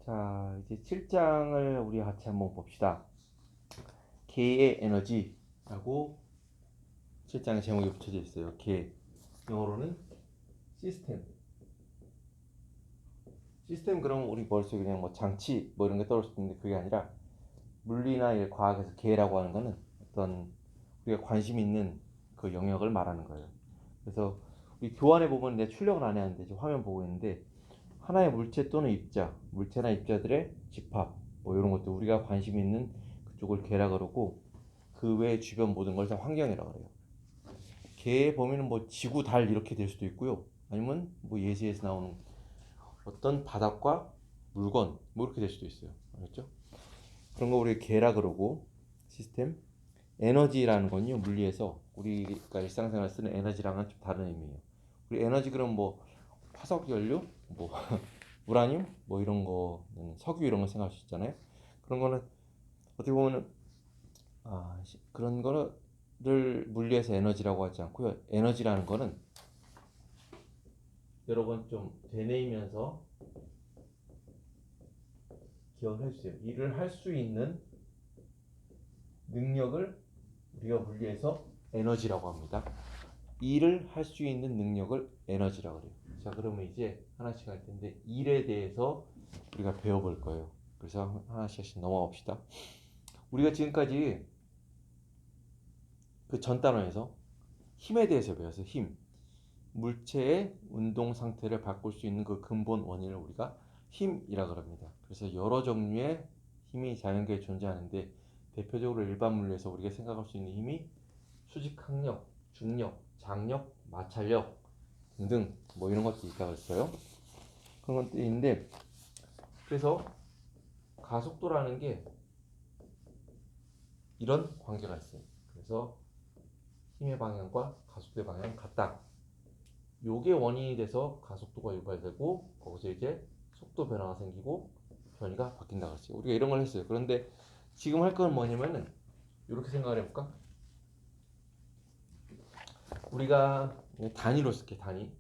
자, 이제 7장을 우리 같이 한번 봅시다. 개의 에너지라고 7장의 제목이 붙여져 있어요. 개. 영어로는 시스템. 시스템 그러면 우리 머릿속에 그냥 뭐 장치 뭐 이런 게 떠올 수 있는데 그게 아니라 물리나 과학에서 개라고 하는 거는 어떤 우리가 관심 있는 그 영역을 말하는 거예요. 그래서 우리 교환해 보면 내 출력을 안 했는데 지금 화면 보고 있는데 하나의 물체 또는 입자, 물체나 입자들의 집합, 뭐 이런 것도 우리가 관심 있는 그쪽을 개라 그러고 그 외 주변 모든 걸 다 환경이라 그래요. 개의 범위는 뭐 지구, 달 이렇게 될 수도 있고요. 아니면 뭐 예시에서 나오는 어떤 바닥과 물건 뭐 이렇게 될 수도 있어요. 알겠죠? 그런 거 우리 개라 그러고 시스템. 에너지라는 건요 물리에서 우리가 일상생활 쓰는 에너지랑은 좀 다른 의미예요. 우리 에너지 그럼 뭐 화석 연료, 뭐 우라늄 뭐 이런 거는 석유 이런 거 생각할 수 있잖아요. 그런 거는 어떻게 보면은 그런 거를 물리에서 에너지라고 하지 않고요. 에너지라는 거는 여러 번 좀 되뇌이면서 기억을 해주세요. 일을 할 수 있는 능력을 우리가 물리에서 에너지라고 합니다. 일을 할 수 있는 능력을 에너지라고 그래요. 자, 그러면 이제 하나씩 할 텐데 일에 대해서 우리가 배워볼 거예요. 그래서 하나씩 넘어가 봅시다. 우리가 지금까지 그 전 단원에서 힘에 대해서 배웠어요. 힘. 물체의 운동 상태를 바꿀 수 있는 그 근본 원인을 우리가 힘이라 그럽니다. 그래서 여러 종류의 힘이 자연계에 존재하는데 대표적으로 일반 물리에서 우리가 생각할 수 있는 힘이 수직항력, 중력, 장력, 마찰력 등등 뭐 이런 것도 있다고 했어요. 그런 것도 있는데 그래서 가속도라는 게 이런 관계가 있어요. 그래서 힘의 방향과 가속도의 방향은 같다. 요게 원인이 돼서 가속도가 유발되고 거기서 이제 속도 변화가 생기고 변이가 바뀐다 그랬어요. 우리가 이런 걸 했어요. 그런데 지금 할 건 뭐냐면은 이렇게 생각을 해볼까? 우리가 단위로 쓸게. 단위.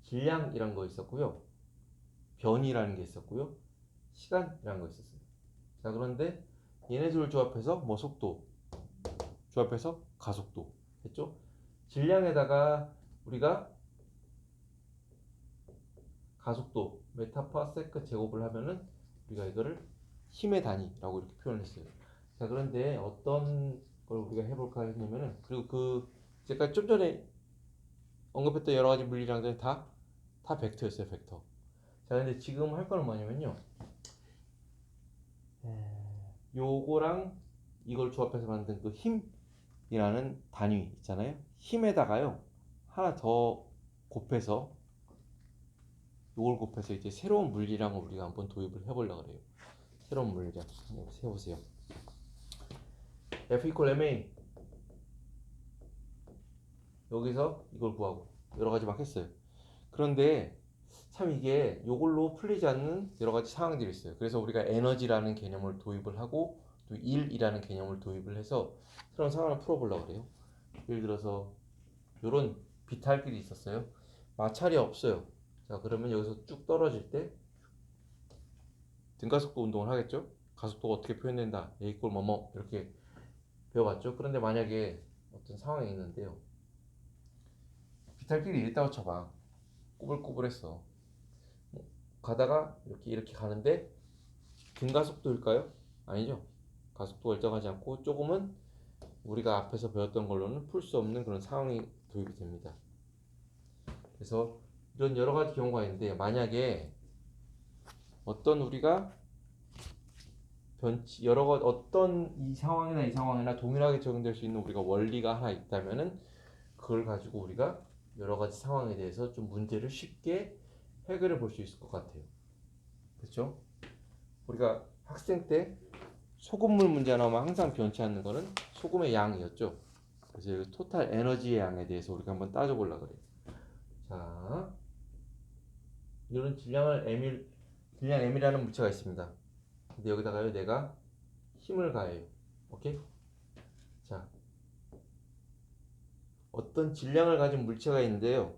질량이란 거 있었고요. 변이라는 게 있었고요. 시간이라는 거 있었어요. 자, 그런데 얘네 둘을 조합해서 뭐 속도, 조합해서 가속도 했죠? 질량에다가 우리가 가속도 메타파세크 제곱을 하면은 우리가 이거를 힘의 단위라고 이렇게 표현했어요. 자, 그런데 어떤 걸 우리가 해볼까 했냐면은 그리고 그 제가 좀 전에 언급했던 여러 가지 물리량들이 다 벡터였어요. 벡터. 자, 근데 지금 할 거는 뭐냐면요. 요거랑 이걸 조합해서 만든 그 힘이라는 단위 있잖아요. 힘에다가요 하나 더 곱해서 요걸 곱해서 이제 새로운 물리량을 우리가 한번 도입을 해보려고 그래요. 새로운 물리량 세보세요. F equal ma. 여기서 이걸 구하고 여러 가지 막 했어요. 그런데 참 이게 요걸로 풀리지 않는 여러 가지 상황들이 있어요. 그래서 우리가 에너지라는 개념을 도입을 하고 또 일이라는 개념을 도입을 해서 그런 상황을 풀어보려고 그래요. 예를 들어서 요런 비탈길이 있었어요. 마찰이 없어요. 자, 그러면 여기서 쭉 떨어질 때 등가속도 운동을 하겠죠? 가속도가 어떻게 표현된다. A 이꼴 뭐뭐 이렇게 배워봤죠? 그런데 만약에 어떤 상황이 있는데요. 비탈길이 있다고 쳐봐. 꼬불꼬불했어. 가다가 이렇게 가는데 등가속도일까요? 아니죠. 가속도가 일정하지 않고 조금은 우리가 앞에서 배웠던 걸로는 풀 수 없는 그런 상황이 도입이 됩니다. 그래서 이런 여러 가지 경우가 있는데 만약에 어떤 우리가 변치 여러 가지 어떤 이 상황이나 동일하게 적용될 수 있는 우리가 원리가 하나 있다면은 그걸 가지고 우리가 여러 가지 상황에 대해서 좀 문제를 쉽게 해결해 볼 수 있을 것 같아요. 그렇죠? 우리가 학생 때 소금물 문제 나오면 항상 변치 않는 거는 소금의 양이었죠. 그래서 여기 토탈 에너지의 양에 대해서 우리가 한번 따져보려고 그래요. 자, 이런 질량 m이라는 물체가 있습니다. 근데 여기다가요 내가 힘을 가해요. 오케이? 자, 어떤 질량을 가진 물체가 있는데요.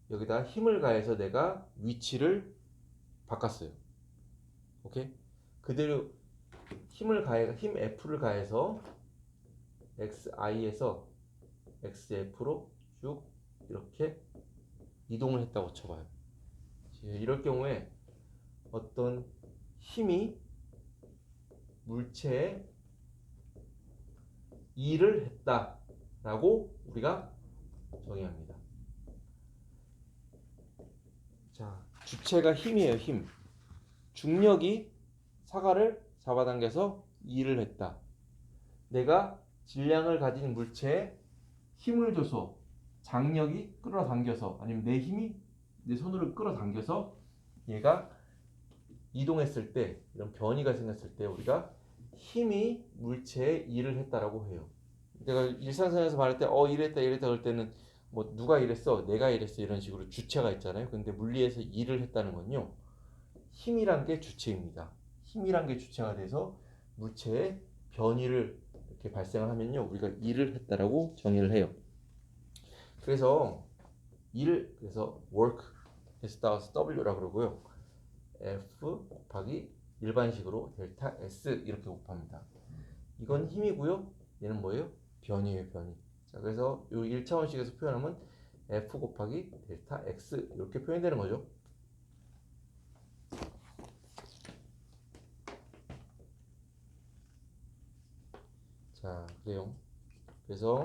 여기다 힘을 가해서 내가 위치를 바꿨어요. 오케이? 그대로 힘 F를 가해서 XI에서 XF로 쭉 이렇게 이동을 했다고 쳐봐요. 이럴 경우에 어떤 힘이 물체에 일을 했다라고 우리가 정의합니다. 자, 주체가 힘이에요, 힘. 중력이 사과를 잡아당겨서 일을 했다. 내가 질량을 가진 물체에 힘을 줘서 장력이 끌어당겨서 아니면 내 힘이 내 손으로 끌어당겨서 얘가 이동했을 때 이런 변이가 생겼을 때 우리가 힘이 물체에 일을 했다라고 해요. 내가 일상생활에서 말할 때 이랬다 그럴 때는 뭐 누가 이랬어 내가 이랬어 이런 식으로 주체가 있잖아요. 근데 물리에서 일을 했다는 건요 힘이란 게 주체입니다. 힘이란 게 주체가 돼서 물체에 변이를 이렇게 발생을 하면요 우리가 일을 했다라고 정의를 해요. 그래서 그래서 work 했다 W라고 그러고요. F 곱하기 일반식으로 델타 S 이렇게 곱합니다. 이건 힘이고요. 얘는 뭐예요? 변이에요, 변이. 자, 그래서 이 1차원식에서 표현하면 F 곱하기 델타 X 이렇게 표현되는 거죠. 자, 그래요. 그래서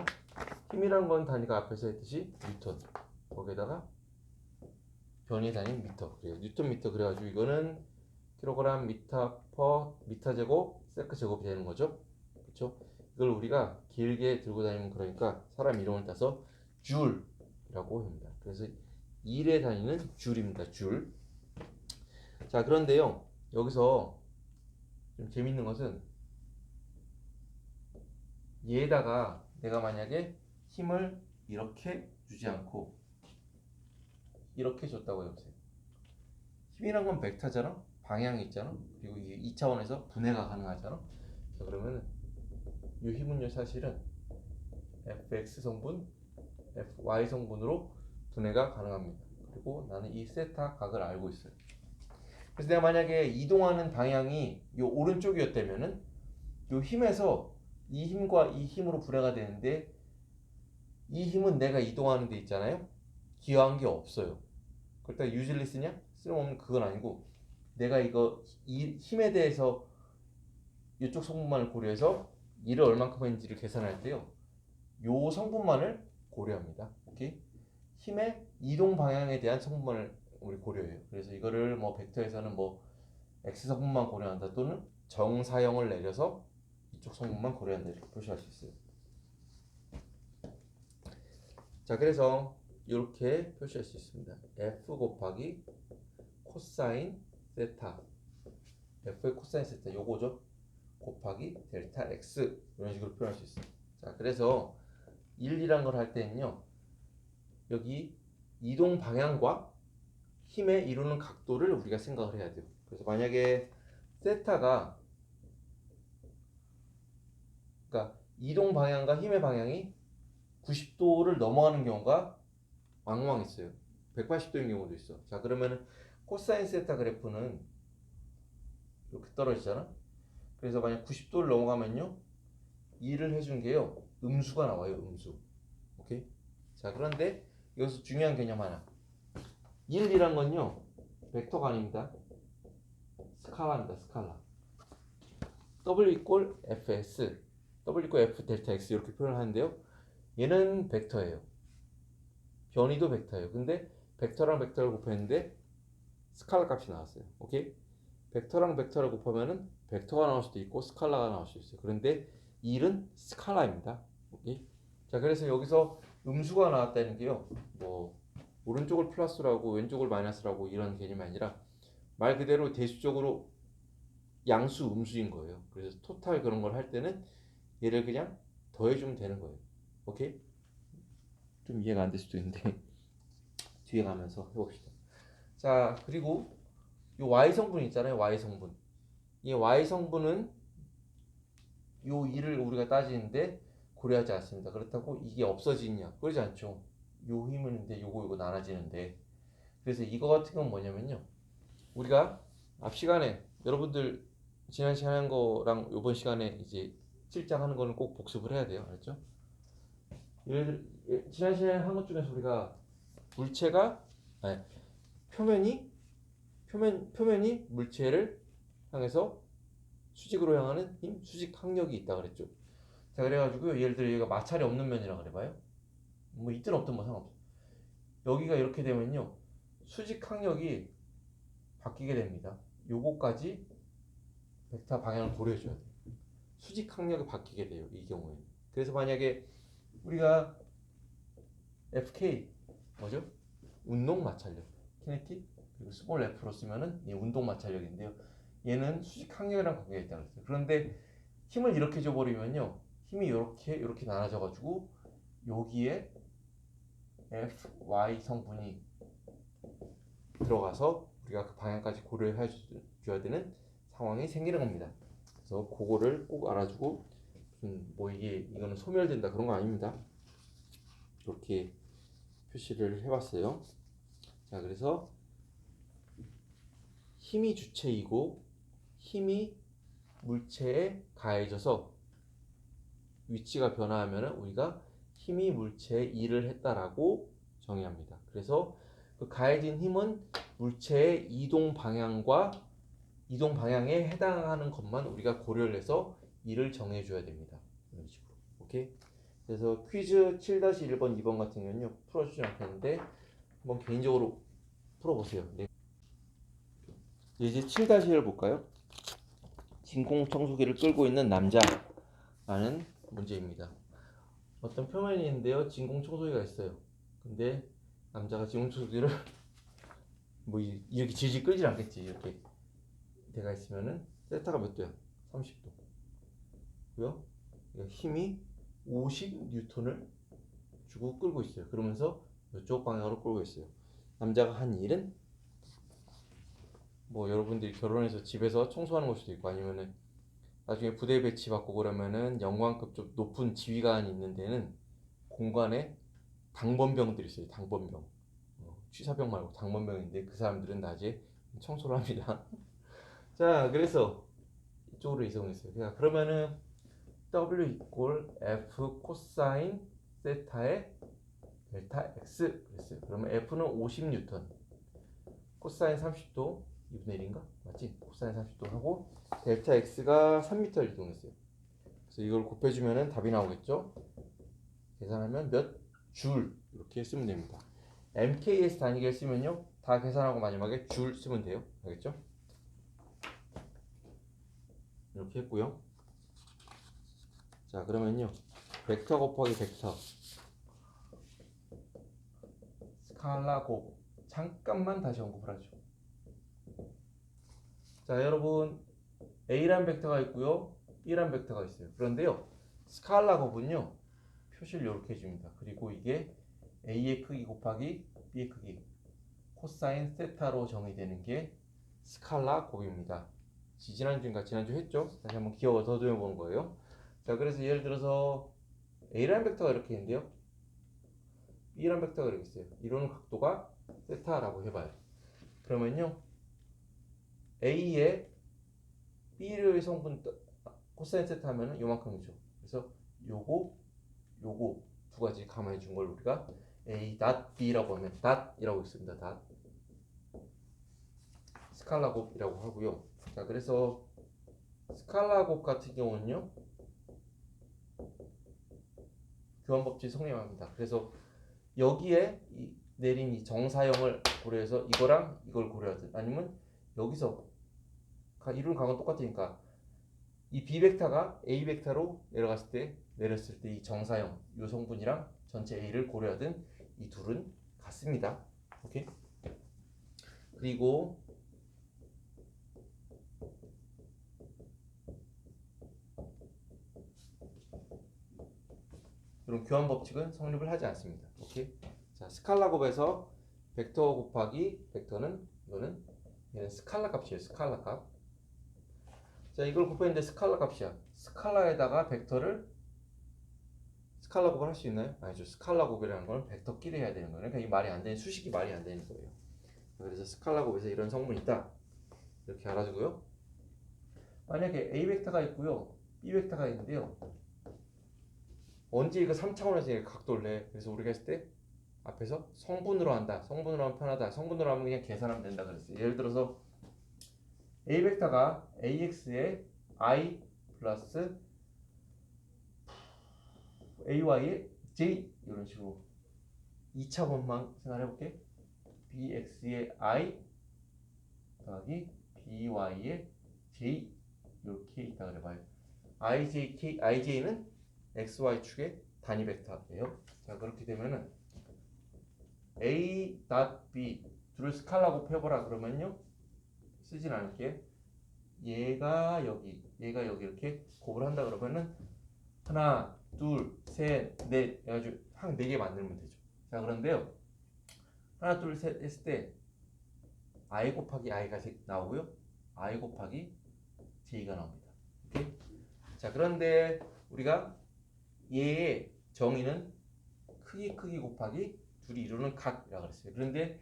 힘이란 건 단위가 앞에서 했듯이 뉴턴. 거기에다가 변이 단위 미터. 그래요. 뉴턴 미터 그래가지고 이거는 킬로그램 미터 퍼 미터 제곱 세크 제곱이 되는 거죠. 그렇죠? 이걸 우리가 길게 들고 다니면 그러니까 사람 이름을 따서 줄이라고 합니다. 그래서 일의 단위는 줄입니다. 줄. 자, 그런데요. 여기서 좀 재밌는 것은 얘에다가 내가 만약에 힘을 이렇게 주지 않고 이렇게 줬다고 해보세요. 힘이란 건 벡터잖아. 방향이 있잖아. 그리고 이게 2차원에서 분해가 가능하잖아. 자, 그러면은 이 힘은요 사실은 fx 성분, fy 성분으로 분해가 가능합니다. 그리고 나는 이 세타 각을 알고 있어요. 그래서 내가 만약에 이동하는 방향이 이 오른쪽이었다면은 이 힘에서 이 힘과 이 힘으로 분해가 되는데 이 힘은 내가 이동하는 데 있잖아요. 기여한 게 없어요. 그렇다고 유질리 쓰냐? 쓸모없는 그건 아니고 내가 이 힘에 대해서 이쪽 성분만을 고려해서 일을 얼만큼 했는지를 계산할 때요. 요 성분만을 고려합니다. 오케이? 힘의 이동 방향에 대한 성분만을 우리 고려해요. 그래서 이거를 뭐 벡터에서는 뭐 x 성분만 고려한다 또는 정사형을 내려서 이쪽 성분만 고려한다 이렇게 표시할 수 있어요. 자, 그래서 이렇게 표시할 수 있습니다. f 곱하기 코사인 세타 f의 코사인 세타 요거죠. 곱하기 델타 x 이런 식으로 표현할 수 있어요. 자, 그래서 1이란 걸 할 때는요. 여기 이동 방향과 힘에 이루는 각도를 우리가 생각을 해야 돼요. 그래서 만약에 세타가 그러니까 이동 방향과 힘의 방향이 90도를 넘어가는 경우가 왕왕 있어요. 180도인 경우도 있어. 자, 그러면은 코사인 세타 그래프는 이렇게 떨어지잖아. 그래서 만약 90도를 넘어가면요. 2를 해준 게요. 음수가 나와요. 음수. 오케이? 자, 그런데 여기서 중요한 개념 하나. 1이란 건요. 벡터가 아닙니다. 스칼라입니다. 스칼라. W 이꼴 fs W 이꼴 f 델타 x 이렇게 표현하는데요. 얘는 벡터예요. 변이도 벡터예요. 근데 벡터랑 벡터를 곱했는데 스칼라 값이 나왔어요. 오케이? 벡터랑 벡터를 곱하면은 벡터가 나올 수도 있고 스칼라가 나올 수 있어요. 그런데 1은 스칼라입니다. 오케이? 자, 그래서 여기서 음수가 나왔다는 게요. 뭐 오른쪽을 플러스라고 왼쪽을 마이너스라고 이런 개념이 아니라 말 그대로 대수적으로 양수 음수인 거예요. 그래서 토탈 그런 걸 할 때는 얘를 그냥 더해주면 되는 거예요. 오케이? 좀 이해가 안 될 수도 있는데 뒤에 가면서 해봅시다. 자, 그리고 이 Y 성분 있잖아요. Y 성분. 이 Y 성분은 요 일을 우리가 따지는데 고려하지 않습니다. 그렇다고 이게 없어지냐? 그러지 않죠. 요 힘은인데 요거 나눠지는데. 그래서 이거 같은 건 뭐냐면요. 우리가 앞 시간에 여러분들 지난 시간에 한 거랑 이번 시간에 이제 실장하는 거는 꼭 복습을 해야 돼요. 알았죠? 예를 들어 지난 시간에 한 것 중에서 우리가 물체가 아니, 표면이 물체를 향해서 수직으로 향하는 힘, 수직 항력이 있다 그랬죠. 자, 그래가지고 예를 들어 얘가 마찰이 없는 면이라 그래봐요. 뭐 있든 없든 뭐 상관없어. 여기가 이렇게 되면요, 수직 항력이 바뀌게 됩니다. 요거까지 벡터 방향을 고려해줘야 돼요. 수직 항력이 바뀌게 돼요, 이 경우에는. 그래서 만약에 우리가 FK 뭐죠? 운동 마찰력, 키네틱 그리고 스몰 F로 쓰면은 이 운동 마찰력인데요. 얘는 수직 항력이랑 관계가 있다고 했어요. 그런데 힘을 이렇게 줘버리면요, 힘이 이렇게 나눠져가지고 여기에 Fy 성분이 들어가서 우리가 그 방향까지 고려해 줘야 되는 상황이 생기는 겁니다. 그래서 그거를 꼭 알아주고, 뭐 이거는 소멸된다 그런 거 아닙니다. 이렇게 표시를 해봤어요. 자, 그래서 힘이 주체이고 힘이 물체에 가해져서 위치가 변화하면 우리가 힘이 물체에 일을 했다라고 정의합니다. 그래서 그 가해진 힘은 물체의 이동 방향에 해당하는 것만 우리가 고려를 해서 일을 정해줘야 됩니다. 이런 식으로. 오케이? 그래서 퀴즈 7-1번, 2번 같은 경우는요, 풀어주지 않겠는데 한번 개인적으로 풀어보세요. 네. 이제 7-1을 볼까요? 진공청소기를 끌고 있는 남자라는 문제입니다. 어떤 표면이 있는데요, 진공청소기가 있어요. 근데 남자가 진공청소기를 뭐 이렇게 질질 끌질 않겠지. 이렇게 대가 있으면은 세타가 몇 도야? 30도. 고요. 힘이 50N을 주고 끌고 있어요. 그러면서 이쪽 방향으로 끌고 있어요. 남자가 한 일은 뭐 여러분들이 결혼해서 집에서 청소하는 걸 수도 있고, 아니면은 나중에 부대 배치 받고 그러면은 영광급 좀 높은 지휘관이 있는 데는 공간에 당번병들이 있어요. 당번병. 취사병 말고 당번병인데 그 사람들은 낮에 청소를 합니다. 자, 그래서 이쪽으로 이동했어요. 그러면은 W 이퀄 F 코사인 세타의 델타 X 그랬어요. 그러면 F는 50N, 코사인 30도 2분의 1인가? 맞지? 코사인 30도 하고 델타 X가 3m를 이동했어요. 그래서 이걸 곱해주면 답이 나오겠죠? 계산하면 몇 줄 이렇게 쓰면 됩니다. MKS 단위를 쓰면요, 다 계산하고 마지막에 줄 쓰면 돼요. 알겠죠? 이렇게 했고요. 자, 그러면요, 벡터 곱하기 벡터 스칼라 곱 잠깐만 다시 언급을 하죠. 자, 여러분, A란 벡터가 있고요, B란 벡터가 있어요. 그런데요, 스칼라 곱은요, 표시를 이렇게 해줍니다. 그리고 이게 A의 크기 곱하기 B의 크기 코사인 세타로 정의되는 게 스칼라 곱입니다. 지난주 했죠? 다시 한번 기억 더듬어 보는 거예요. 자, 그래서 예를 들어서 A라는 벡터가 이렇게 있는데요, B라는 벡터가 이렇게 있어요. 이런 각도가 세타라고 해봐요. 그러면요, A의 B의 성분 코사인 세타 하면은 요만큼이죠. 그래서 요거 두 가지 가만히 준 걸 우리가 A 닷 B라고 하면 닷이라고 있습니다. 닷 스칼라 곱이라고 하고요. 자, 그래서 스칼라 곱 같은 경우는요, 교환 법칙이 성립합니다. 그래서 여기에 내린 이 정사형을 고려해서 이거랑 이걸 고려하든, 아니면 여기서 이룬 각은 똑같으니까 이 B 벡터가 A 벡터로 내렸을 때 이 정사형 이 성분이랑 전체 A를 고려하든 이 둘은 같습니다. 오케이? 그리고 이런 교환 법칙은 성립을 하지 않습니다. 오케이? 자, 스칼라 곱에서 벡터 곱하기 벡터는 얘는 스칼라 값이에요. 스칼라 값. 자, 이걸 곱했는데 스칼라 값이야. 스칼라에다가 벡터를 스칼라 곱을 할 수 있나요? 아니죠. 스칼라 곱이라는 건 벡터끼리 해야 되는 거예요. 그러니까 이 말이 안 되는, 수식이 말이 안 되는 거예요. 그래서 스칼라 곱에서 이런 성분이 있다, 이렇게 알아두고요. 만약에 A 벡터가 있고요, B 벡터가 있는데요. 언제 이거 3차원에서 각도를 내. 그래서 우리가 했을 때 앞에서 성분으로 한다. 성분으로 하면 편하다. 성분으로 하면 그냥 계산하면 된다 그랬어요. 예를 들어서 A 벡터가 AX에 I 플러스 AY에 J 이런 식으로 2차원만 생각해볼게. BX에 I 더하기 BY에 J 이렇게 있다 그래봐요. IJ는 XY 축의 단위 벡터예요. 자, 그렇게 되면은 A, B 둘을 스칼라 곱해보라 그러면요, 쓰진 않을게. 얘가 여기 이렇게 곱을 한다 그러면은 하나, 둘, 셋, 넷 해가지고 한 4개 만들면 되죠. 자, 그런데요, 하나, 둘, 셋 했을 때 I 곱하기 I가 나오고요, I 곱하기 J가 나옵니다. 오케이? 자, 그런데 우리가 얘의 정의는 크기 곱하기 둘이 이루는 각이라고 그랬어요. 그런데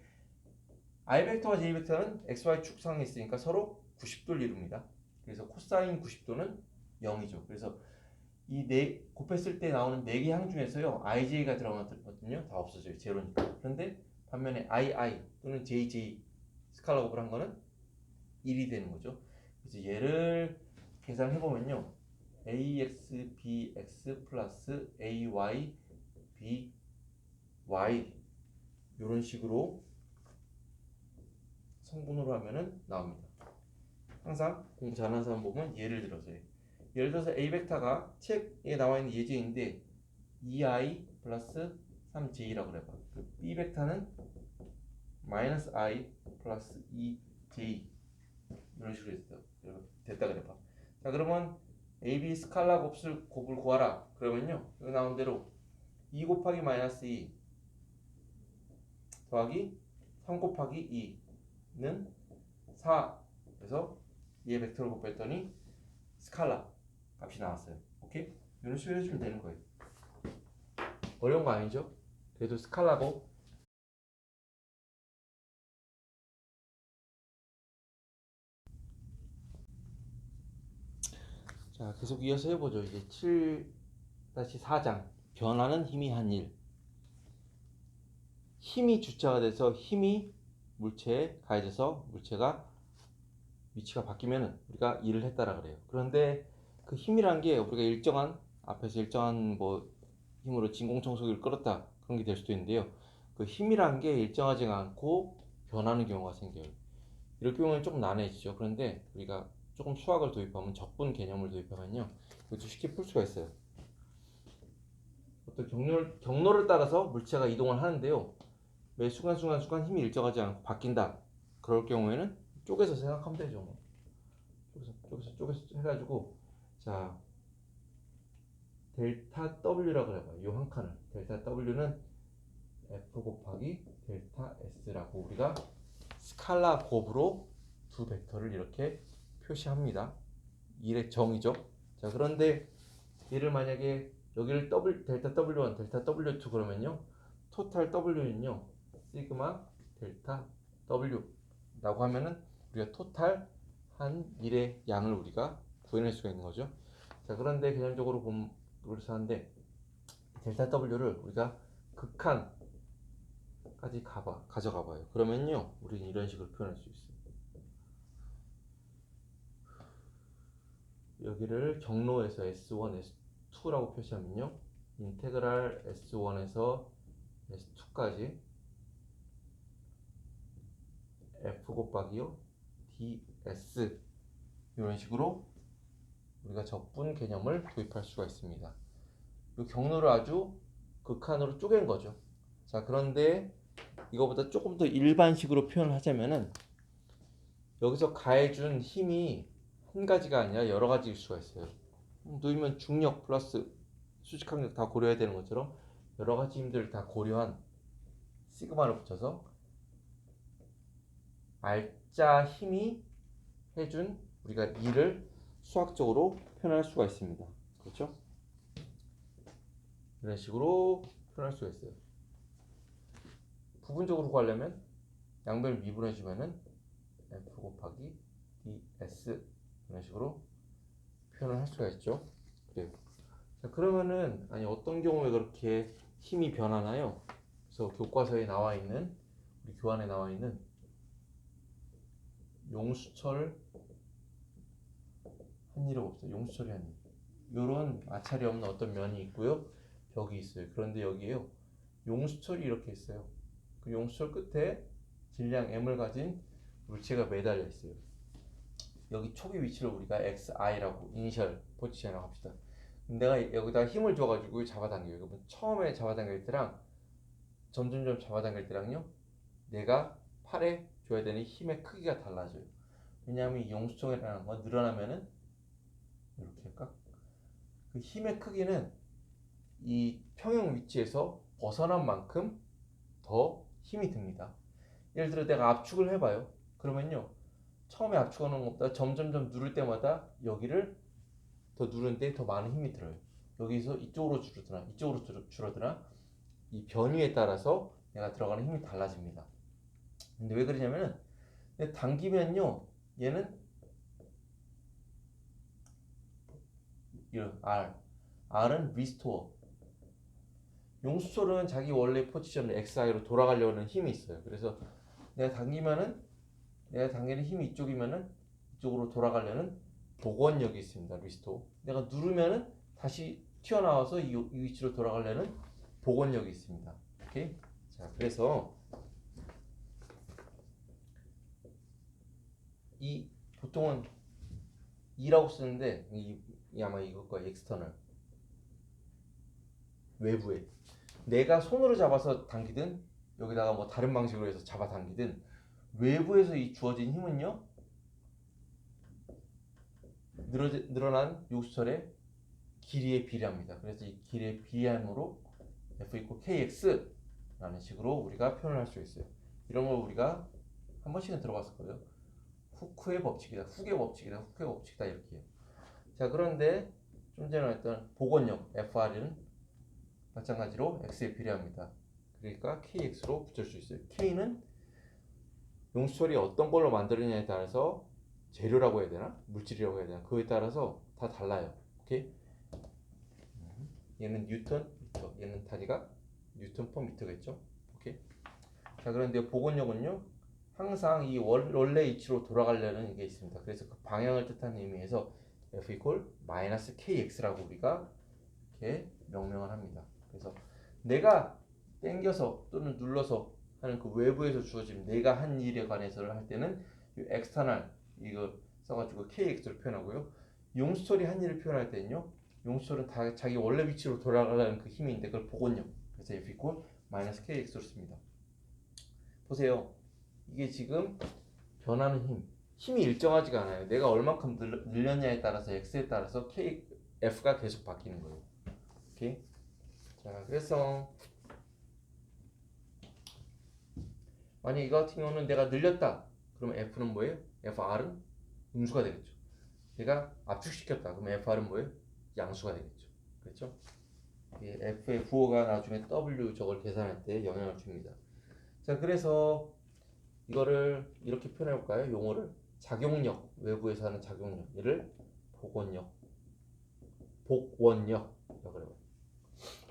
I 벡터와 J 벡터는 XY 축상에 있으니까 서로 90도를 이룹니다. 그래서 코사인 90도는 0이죠. 그래서 이 곱했을 때 나오는 4개 항 중에서요, IJ가 들어가거든요. 다 없어져요. 제로니까. 그런데 반면에 II 또는 JJ 스칼라 곱을 한 거는 1이 되는 거죠. 그래서 얘를 계산해 보면요, AX BX 플러스 AY BY 이런 식으로 성분으로 하면은 나옵니다. 항상 공부 잘하는 사람 보면 예를 들어서요. 예를 들어서 A 벡터가 책에 나와 있는 예제인데 2i 플러스 3j라고 그래봐. B 벡터는 마이너스 i 플러스 2j 이런 식으로 됐다 그래봐. 자, 그러면 AB 스칼라 곱을 구하라. 그러면요, 여기 나온 대로 2 곱하기 마이너스 2 더하기 3 곱하기 2는 4. 그래서 얘 벡터를 곱했더니 스칼라 값이 나왔어요. 오케이? 이런 식으로 해주면 되는 거예요. 어려운 거 아니죠? 그래도 스칼라고. 자, 계속 이어서 해보죠. 이제 7-4장 변화는 힘이 한 일. 힘이 주체가 돼서 힘이 물체에 가해져서 물체가 위치가 바뀌면 우리가 일을 했다라 그래요. 그런데 그 힘이란 게 우리가 앞에서 일정한 뭐 힘으로 진공청소기를 끌었다 그런 게 될 수도 있는데요. 그 힘이란 게 일정하지 않고 변하는 경우가 생겨요. 이럴 경우는 조금 난해지죠. 그런데 우리가 조금 수학을 도입하면, 적분 개념을 도입하면요, 이것도 쉽게 풀 수가 있어요. 어떤 경로를 따라서 물체가 이동을 하는데요, 매 순간 힘이 일정하지 않고 바뀐다. 그럴 경우에는 쪼개서 생각하면 되죠. 뭐. 쪼개서 해가지고, 자, 델타 W라고 해봐요. 이 한 칸을. 델타 W는 F 곱하기 델타 S라고 우리가 스칼라 곱으로 두 벡터를 이렇게 표시합니다. 일의 정의죠. 자, 그런데 얘를 만약에 여기를 델타 W1, 델타 W2 그러면요, 토탈 W는요, 시그마 델타 W 라고 하면은 우리가 토탈 한 일의 양을 우리가 구해낼 수가 있는 거죠. 자, 그런데 개념적으로 보면 그래서 하는데, 델타 W를 우리가 극한까지 가져가 봐요. 그러면요, 우리는 이런 식으로 표현할 수 있어요. 여기를 경로에서 S1, S2라고 표시하면요, 인테그랄 S1에서 S2까지 F 곱하기요 ds 이런 식으로 우리가 적분 개념을 도입할 수가 있습니다. 이 경로를 아주 극한으로 쪼갠 거죠. 자, 그런데 이거보다 조금 더 일반식으로 표현을 하자면은, 여기서 가해준 힘이 한 가지가 아니라 여러 가지일 수가 있어요. 놓이면 중력 플러스 수직항력 다 고려해야 되는 것처럼 여러 가지 힘들을 다 고려한 시그마를 붙여서 알짜 힘이 해준 우리가 일을 수학적으로 표현할 수가 있습니다. 그렇죠? 이런 식으로 표현할 수가 있어요. 부분적으로 구하려면 양변을 미분해주면은 F 곱하기 ds 이런 식으로 표현을 할 수가 있죠. 그래요. 자, 그러면은 아니 어떤 경우에 그렇게 힘이 변하나요? 그래서 교과서에 나와 있는 우리 교환에 나와 있는 용수철 한일을 봅시다. 용수철이 한일. 요런 마찰이 없는 어떤 면이 있고요. 벽이 있어요. 그런데 여기에요. 용수철이 이렇게 있어요. 그 용수철 끝에 질량 m을 가진 물체가 매달려 있어요. 여기 초기 위치를 우리가 XI라고 이니셜 포지션이라고 합시다. 내가 여기다 힘을 줘가지고 잡아당겨요. 그러면 처음에 잡아당길 때랑 점점점 잡아당길 때랑요, 내가 팔에 줘야 되는 힘의 크기가 달라져요. 왜냐하면 이 용수철이라는 건 늘어나면은 이렇게 할까? 그 힘의 크기는 이 평형 위치에서 벗어난 만큼 더 힘이 듭니다. 예를 들어 내가 압축을 해봐요. 그러면요, 처음에 압축하는 것보다 점점점 누를 때마다 여기를 더 누르는데 더 많은 힘이 들어요. 여기서 이쪽으로 줄어드나 이쪽으로 줄어드나 이 변위에 따라서 내가 들어가는 힘이 달라집니다. 근데 왜 그러냐면은 당기면요, 얘는 이런 R은 리스토어. 용수철은 자기 원래 포지션을 XI로 돌아가려는 힘이 있어요. 그래서 내가 당기는 힘이 이쪽이면은 이쪽으로 돌아가려는 복원력이 있습니다. 리스토어. 내가 누르면은 다시 튀어나와서 이 위치로 돌아가려는 복원력이 있습니다. 오케이? 자, 그래서 이 보통은 2라고 쓰는데 이 아마 이것과 익스터널 외부에 내가 손으로 잡아서 당기든 여기다가 뭐 다른 방식으로 해서 잡아 당기든 외부에서 이 주어진 힘은요, 늘어난 요수철의 길이에 비례합니다. 그래서 이 길이에 비례함으로 F equal KX 라는 식으로 우리가 표현을 할 수 있어요. 이런 걸 우리가 한 번씩은 들어봤을 거예요. 후크의 법칙이다, 후크의 법칙이다 이렇게 해요. 자, 그런데 좀 전에 했던 복원력 FR은 마찬가지로 X에 비례합니다. 그러니까 KX로 붙일 수 있어요. K는 용수철이 어떤 걸로 만들어냐에 따라서 재료라고 해야 되나? 물질이라고 해야 되나? 그거에 따라서 다 달라요. 오케이? 얘는 뉴턴 미터, 얘는 다리가 뉴턴 퍼 미터겠죠? 오케이? 자, 그런데 복원력은요, 항상 이 원래 위치로 돌아가려는 이게 있습니다. 그래서 그 방향을 뜻하는 의미에서 F equal 마이너스 KX라고 우리가 이렇게 명명을 합니다. 그래서 내가 당겨서 또는 눌러서 하는 그 외부에서 주어진 내가 한 일에 관해서를 할 때는 이 엑스터널 이거 써가지고 KX로 표현하고요. 용수철이 한 일을 표현할 때는요, 용수철은 다 자기 원래 위치로 돌아가려는 그 힘인데 그걸 복원력. 그래서 F equal 마이너스 KX로 씁니다. 보세요. 이게 지금 변하는 힘이 일정하지가 않아요. 내가 얼마큼 늘렸냐에 따라서 X에 따라서 F가 계속 바뀌는 거예요. 오케이? 자, 그래서 만약 이거 같은 경우는 내가 늘렸다. 그러면 F는 뭐예요? FR은 음수가 되겠죠. 내가 압축시켰다. 그러면 FR은 뭐예요? 양수가 되겠죠. 그렇죠? F의 부호가 나중에 W 저걸 계산할 때 영향을 줍니다. 자, 그래서 이거를 이렇게 표현해 볼까요? 용어를 작용력, 외부에서 하는 작용력, 얘를 복원력, 복원력이라고 그래요.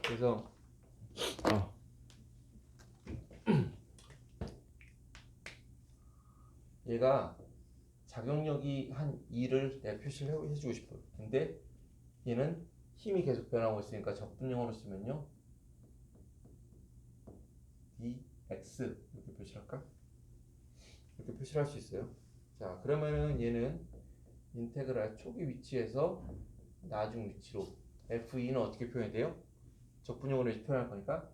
그래서 얘가 작용력이 한 2를 내가 표시를 해주고 싶어요. 근데 얘는 힘이 계속 변하고 있으니까 적분형으로 쓰면요, dx 이렇게 표시할까? 이렇게 표시를 할 수 있어요. 자, 그러면은 얘는 인테그랄 초기 위치에서 나중 위치로 f2는 어떻게 표현이 돼요? 적분형으로 표현할 거니까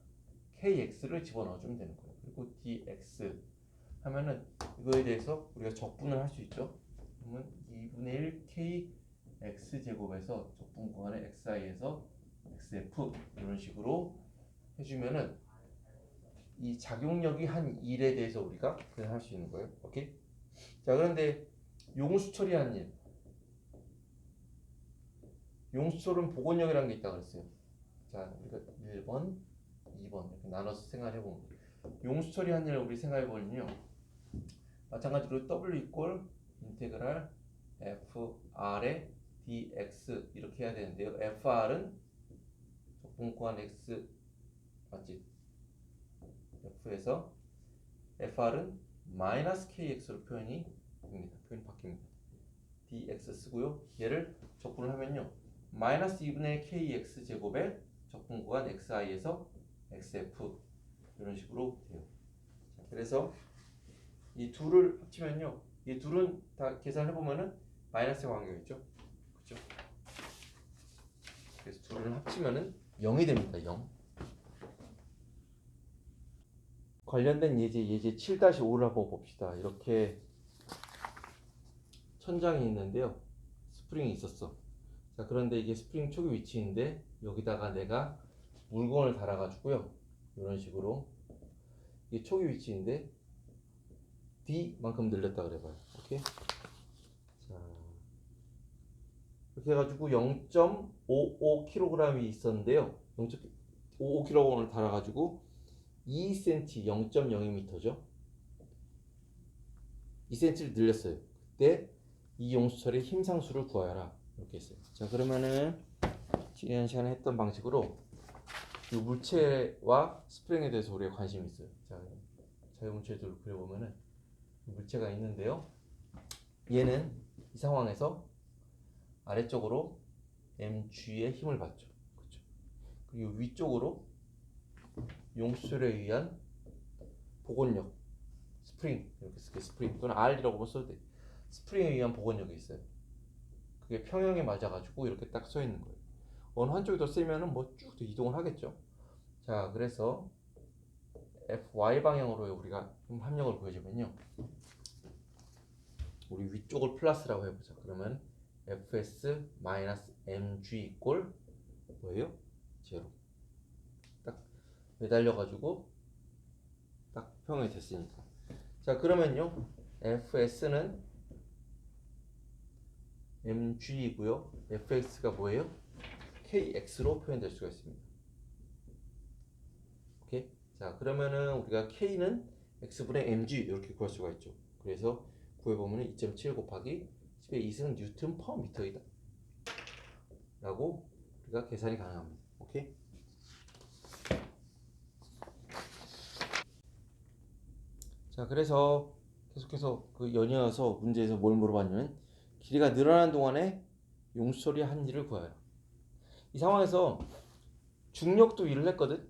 kx를 집어넣어주면 되는 거예요. 그리고 dx 하면은 이거에 대해서 우리가 적분을 할 수 있죠. 그러면 2분의 1 kx 제곱에서 적분 구간의 xi에서 xf 이런 식으로 해주면은 이 작용력이 한 일에 대해서 우리가 표현할 수 있는 거예요. 오케이? 자, 그런데 용수 처리한 일, 용수철은 복원력이라는 게 있다고 그랬어요. 자, 우리가 1번, 2번 이렇게 나눠서 생각해 보면 용수 처리한 일을 우리 생각해 보면요, 마찬가지로 W 이퀄 인테그랄 FR의 dx 이렇게 해야 되는데요. fr은 적분구간 x 맞지? f에서 fr은 마이너스 kx로 표현이 됩니다. 표현이 바뀝니다. dx 쓰고요. 얘를 적분을 하면요. 마이너스 2분의 kx 제곱에 적분구간 xi에서 xf 이런 식으로 돼요. 자, 그래서 이 둘을 합치면요. 이 둘은 다 계산해 보면은 마이너스의 관계겠죠. 그렇죠? 그래서 둘을 합치면은 0이 됩니다. 0. 관련된 예제 7-5를 한번 봅시다. 이렇게 천장이 있는데요. 스프링이 있었어. 자, 그런데 이게 스프링 초기 위치인데 여기다가 내가 물건을 달아가지고요. 이런 식으로 이게 초기 위치인데 D만큼 늘렸다 그래봐요. 오케이? 자, 이렇게 해가지고 0.55kg이 있었는데요. 0.55kg을 달아가지고 2cm 0.02m죠. 2cm를 늘렸어요. 그때 이 용수철의 힘상수를 구하여라. 이렇게 했어요. 자, 그러면은 지난 시간에 했던 방식으로 이 물체와 스프링에 대해서 우리가 관심이 있어요. 자, 자유물체들을 그려보면은 물체가 있는데요. 얘는 이 상황에서 아래쪽으로 mg의 힘을 받죠. 그렇죠? 그리고 위쪽으로 용수철에 의한 복원력, 스프링 이렇게 쓸게요. 스프링 또는 R이라고 써도 돼. 스프링에 의한 복원력이 있어요. 그게 평형에 맞아가지고 이렇게 딱 써 있는 거예요. 어느 한쪽이 더 세면은 뭐 쭉 이동을 하겠죠. 자, 그래서 FY 방향으로 우리가 합력을 보여주면요. 우리 위쪽을 플러스라고 해보자. 그러면 FS-mg 이꼴 뭐예요? 제로. 딱 매달려가지고 딱 평형이 됐으니까. 자, 그러면요. FS는 mg이고요. fx가 뭐예요? kx로 표현될 수가 있습니다. 오케이? 자, 그러면은 우리가 k는 x분의 mg 이렇게 구할 수가 있죠. 그래서 구해보면 2.7 곱하기 10의 2승 뉴턴 퍼 미터이다 라고 우리가 계산이 가능합니다. 오케이? 자, 그래서 계속해서 그 연이어서 문제에서 뭘 물어봤냐면 길이가 늘어나는 동안에 용수철이 한 일을 구하여라. 이 상황에서 중력도 일을 했거든.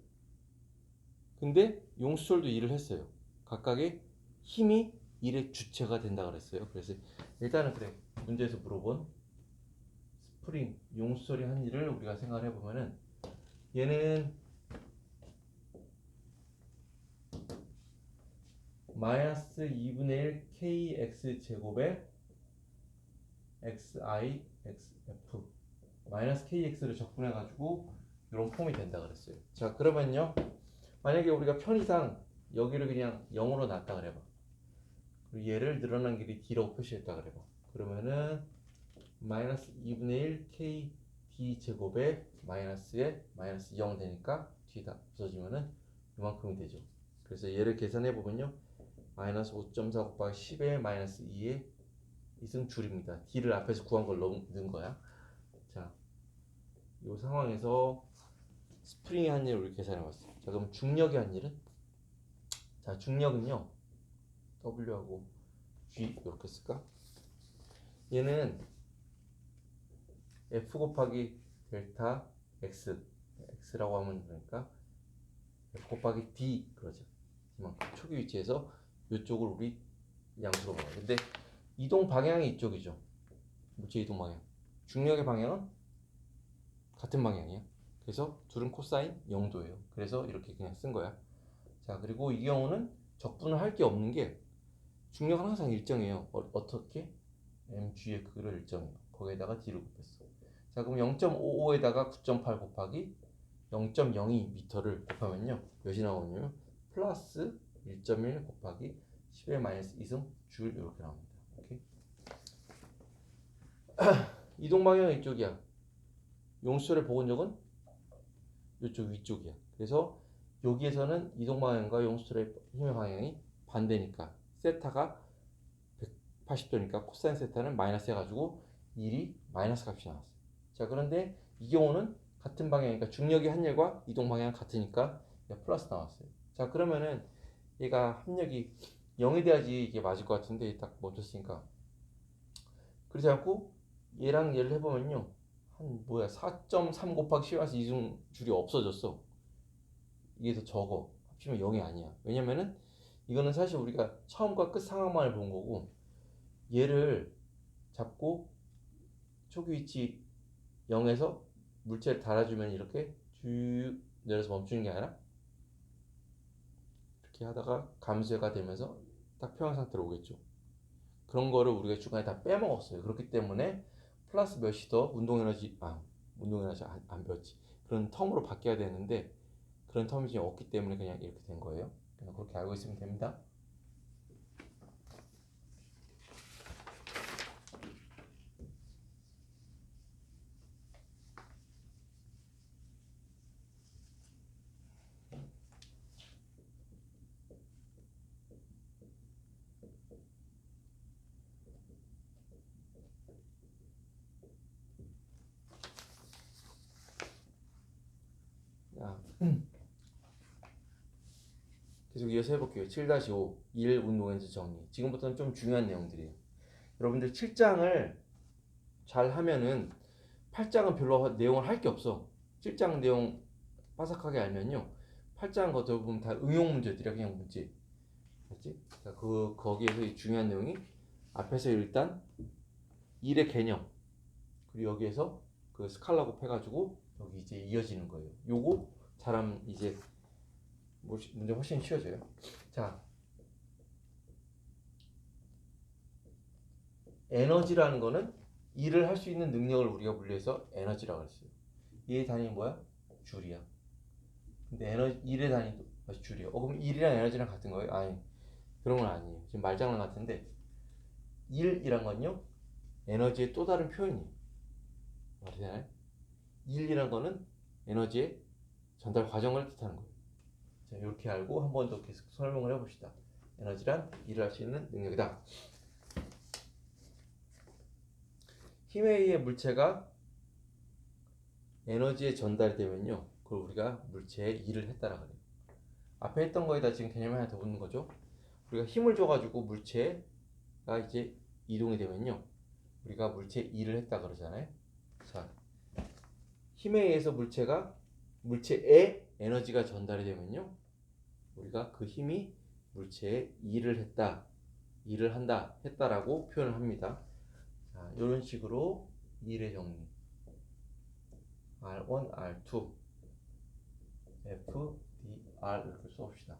근데 용수철도 일을 했어요. 각각의 힘이 일의 주체가 된다 그랬어요. 그래서 일단은 그래. 문제에서 물어본 스프링, 용수철이 한 일을 우리가 생각을 해보면은 얘는 마이너스 2분의 1 kx 제곱에 xi xf 마이너스 kx를 적분해가지고 이런 폼이 된다 그랬어요. 자, 그러면요. 만약에 우리가 편의상 여기를 그냥 0으로 놨다 그래봐. 그리고 얘를 늘어난 길이 d라고 표시했다 그래봐. 그러면은 마이너스 2분의 1 k d 제곱에 마이너스에 마이너스 0 되니까 뒤다 없어지면은 이만큼이 되죠. 그래서 얘를 계산해 보면요. 마이너스 5.4 곱하기 10의 마이너스 2의 2승 줄입니다. d를 앞에서 구한 걸 넣은 거야. 자, 이 상황에서 스프링이 한 일을 우리 계산해 봤어요. 자, 그럼 중력이 한 일은? 자, 중력은요. W하고 G 이렇게 쓸까? 얘는 F 곱하기 델타 X X라고 하면 되니까 F 곱하기 D 그러죠. 이만큼 초기 위치에서 이쪽을 우리 양수로 봐요. 근데 이동 방향이 이쪽이죠. 물체 이동 방향. 중력의 방향은 같은 방향이야. 그래서 둘은 코사인 0도예요. 그래서 이렇게 그냥 쓴 거야. 자, 그리고 이 경우는 적분을 할 게 없는 게 중력은 항상 일정해요. 어떻게? mg의 크기를 일정해요. 거기에다가 d를 곱했어. 자, 그럼 0.55에다가 9.8 곱하기 0.02m를 곱하면요. 몇이 나오냐면 플러스 1.1 곱하기 10의 마이너스 2승 줄 이렇게 나옵니다. 오케이? 이동 방향은 이쪽이야. 용수철의 복원력은 이쪽 위쪽이야. 그래서 여기에서는 이동 방향과 용수철의 힘의 방향이 반대니까 세타가 180도니까 코사인 세타는 마이너스 해가지고 1이 마이너스 값이 나왔어요. 자, 그런데 이 경우는 같은 방향이니까 중력의 합력과 이동 방향은 같으니까 플러스 나왔어요. 자, 그러면은 얘가 합력이 0이 돼야지 이게 맞을 것 같은데 딱 멈췄으니까. 그러지 않고 얘랑 얘를 해보면요, 한 뭐야 4.3 곱하기 10에서 이중 줄이 없어졌어. 이게 더 적어. 합치면 0이 아니야. 왜냐면은 이거는 사실 우리가 처음과 끝 상황만을 본 거고, 얘를 잡고 초기 위치 0에서 물체를 달아주면 이렇게 쭉 내려서 멈추는 게 아니라 이렇게 하다가 감쇄가 되면서 딱 평행 상태로 오겠죠. 그런 거를 우리가 중간에 다 빼먹었어요. 그렇기 때문에 플러스 몇이 더 운동에너지 안 배웠지. 그런 텀으로 바뀌어야 되는데 그런 텀이 지금 없기 때문에 그냥 이렇게 된 거예요. 그냥 그렇게 알고 있으면 됩니다. 자, 계속 이어서 해볼게요. 7-5 1 운동에너지 정리. 지금부터는 좀 중요한 내용들이에요. 여러분들 7장을 잘 하면은 8장은 별로 내용을 할 게 없어. 7장 내용 빠삭하게 알면요, 8장 거 대부분 다 응용 문제들이야. 그냥 문제. 알지? 자, 거기에서 이 중요한 내용이 앞에서 일단 1의 개념, 그리고 여기에서 그 스칼라 곱해가지고 여기 이제 이어지는 거예요. 요거 잘하면 이제 문제 훨씬 쉬워져요. 자, 에너지라는 거는 일을 할 수 있는 능력을 우리가 분류해서 에너지라고 했어요. 얘의 단위 뭐야? 줄이야. 근데 일의 단위도 줄이야. 그럼 일이랑 에너지랑 같은 거예요? 아니, 그런 건 아니에요. 지금 말장난 같은데, 일이란 건요, 에너지의 또 다른 표현이에요. 말이 되나요? 일이란 거는 에너지의 전달 과정을 뜻하는 거예요. 자, 이렇게 알고 한 번 더 계속 설명을 해봅시다. 에너지란 일을 할 수 있는 능력이다. 힘에 의해 물체가 에너지에 전달되면요, 그걸 우리가 물체에 일을 했다라고 해요. 앞에 했던 거에다 지금 개념 하나 더 붙는 거죠. 우리가 힘을 줘가지고 물체가 이제 이동이 되면요, 우리가 물체에 일을 했다 그러잖아요. 자, 힘에 의해서 물체에 에너지가 전달이 되면요, 우리가 그 힘이 물체에 일을 한다, 했다라고 표현을 합니다. 자, 이런 식으로 일의 정리. R1, R2, F, D, R 이렇게 써봅시다.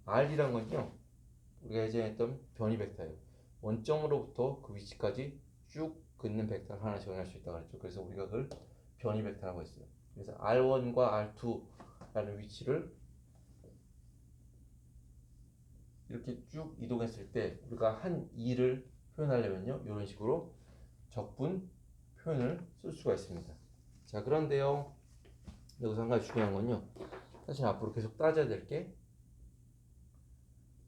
R이란 건요, 우리가 예전에 했던 변이 벡터예요. 원점으로부터 그 위치까지 쭉 긋는 벡터를 하나 정의할 수 있다고 했죠. 그래서 우리가 그걸 변이 벡터라고 했어요. 그래서 R1과 R2라는 위치를 이렇게 쭉 이동했을 때 우리가 한 일을 표현하려면요, 이런 식으로 적분 표현을 쓸 수가 있습니다. 자, 그런데요, 여기서 한 가지 중요한 건요, 사실 앞으로 계속 따져야 될 게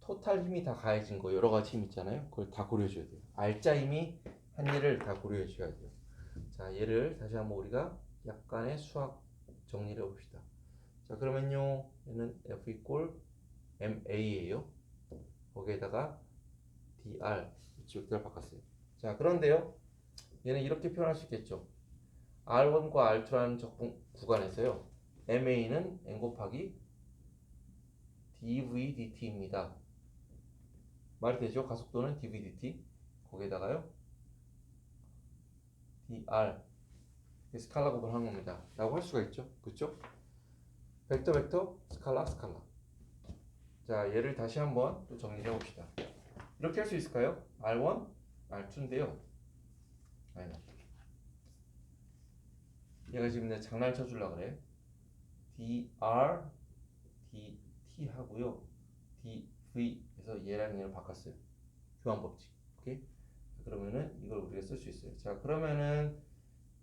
토탈 힘이 다 가해진 거, 여러 가지 힘 있잖아요. 그걸 다 고려해줘야 돼요. 알짜 힘이 한 일을 다 고려해줘야 돼요. 자, 얘를 다시 한번 우리가 약간의 수학 정리를 해봅시다. 자, 그러면요, 얘는 F 이꼴 MA예요. 거기에다가 DR 지역대를 바꿨어요. 자, 그런데요, 얘는 이렇게 표현할 수 있겠죠. R1과 R2라는 적분 구간에서요, MA는 N 곱하기 dV dt입니다. 말이 되죠? 가속도는 dV dt. 거기에다가요, dr 스칼라 구분하는 겁니다. 라고 할 수가 있죠. 그쵸? 벡터, 스칼라. 자, 얘를 다시 한번 또 정리해 봅시다. 이렇게 할 수 있을까요? R1, R2인데요. 아니, 얘가 지금 내가 장난 쳐주려고 그래. dr, dt 하고요. dv에서 얘랑 얘를 바꿨어요. 교환 법칙. 오케이? 그러면은 이걸 우리가 쓸 수 있어요. 자, 그러면은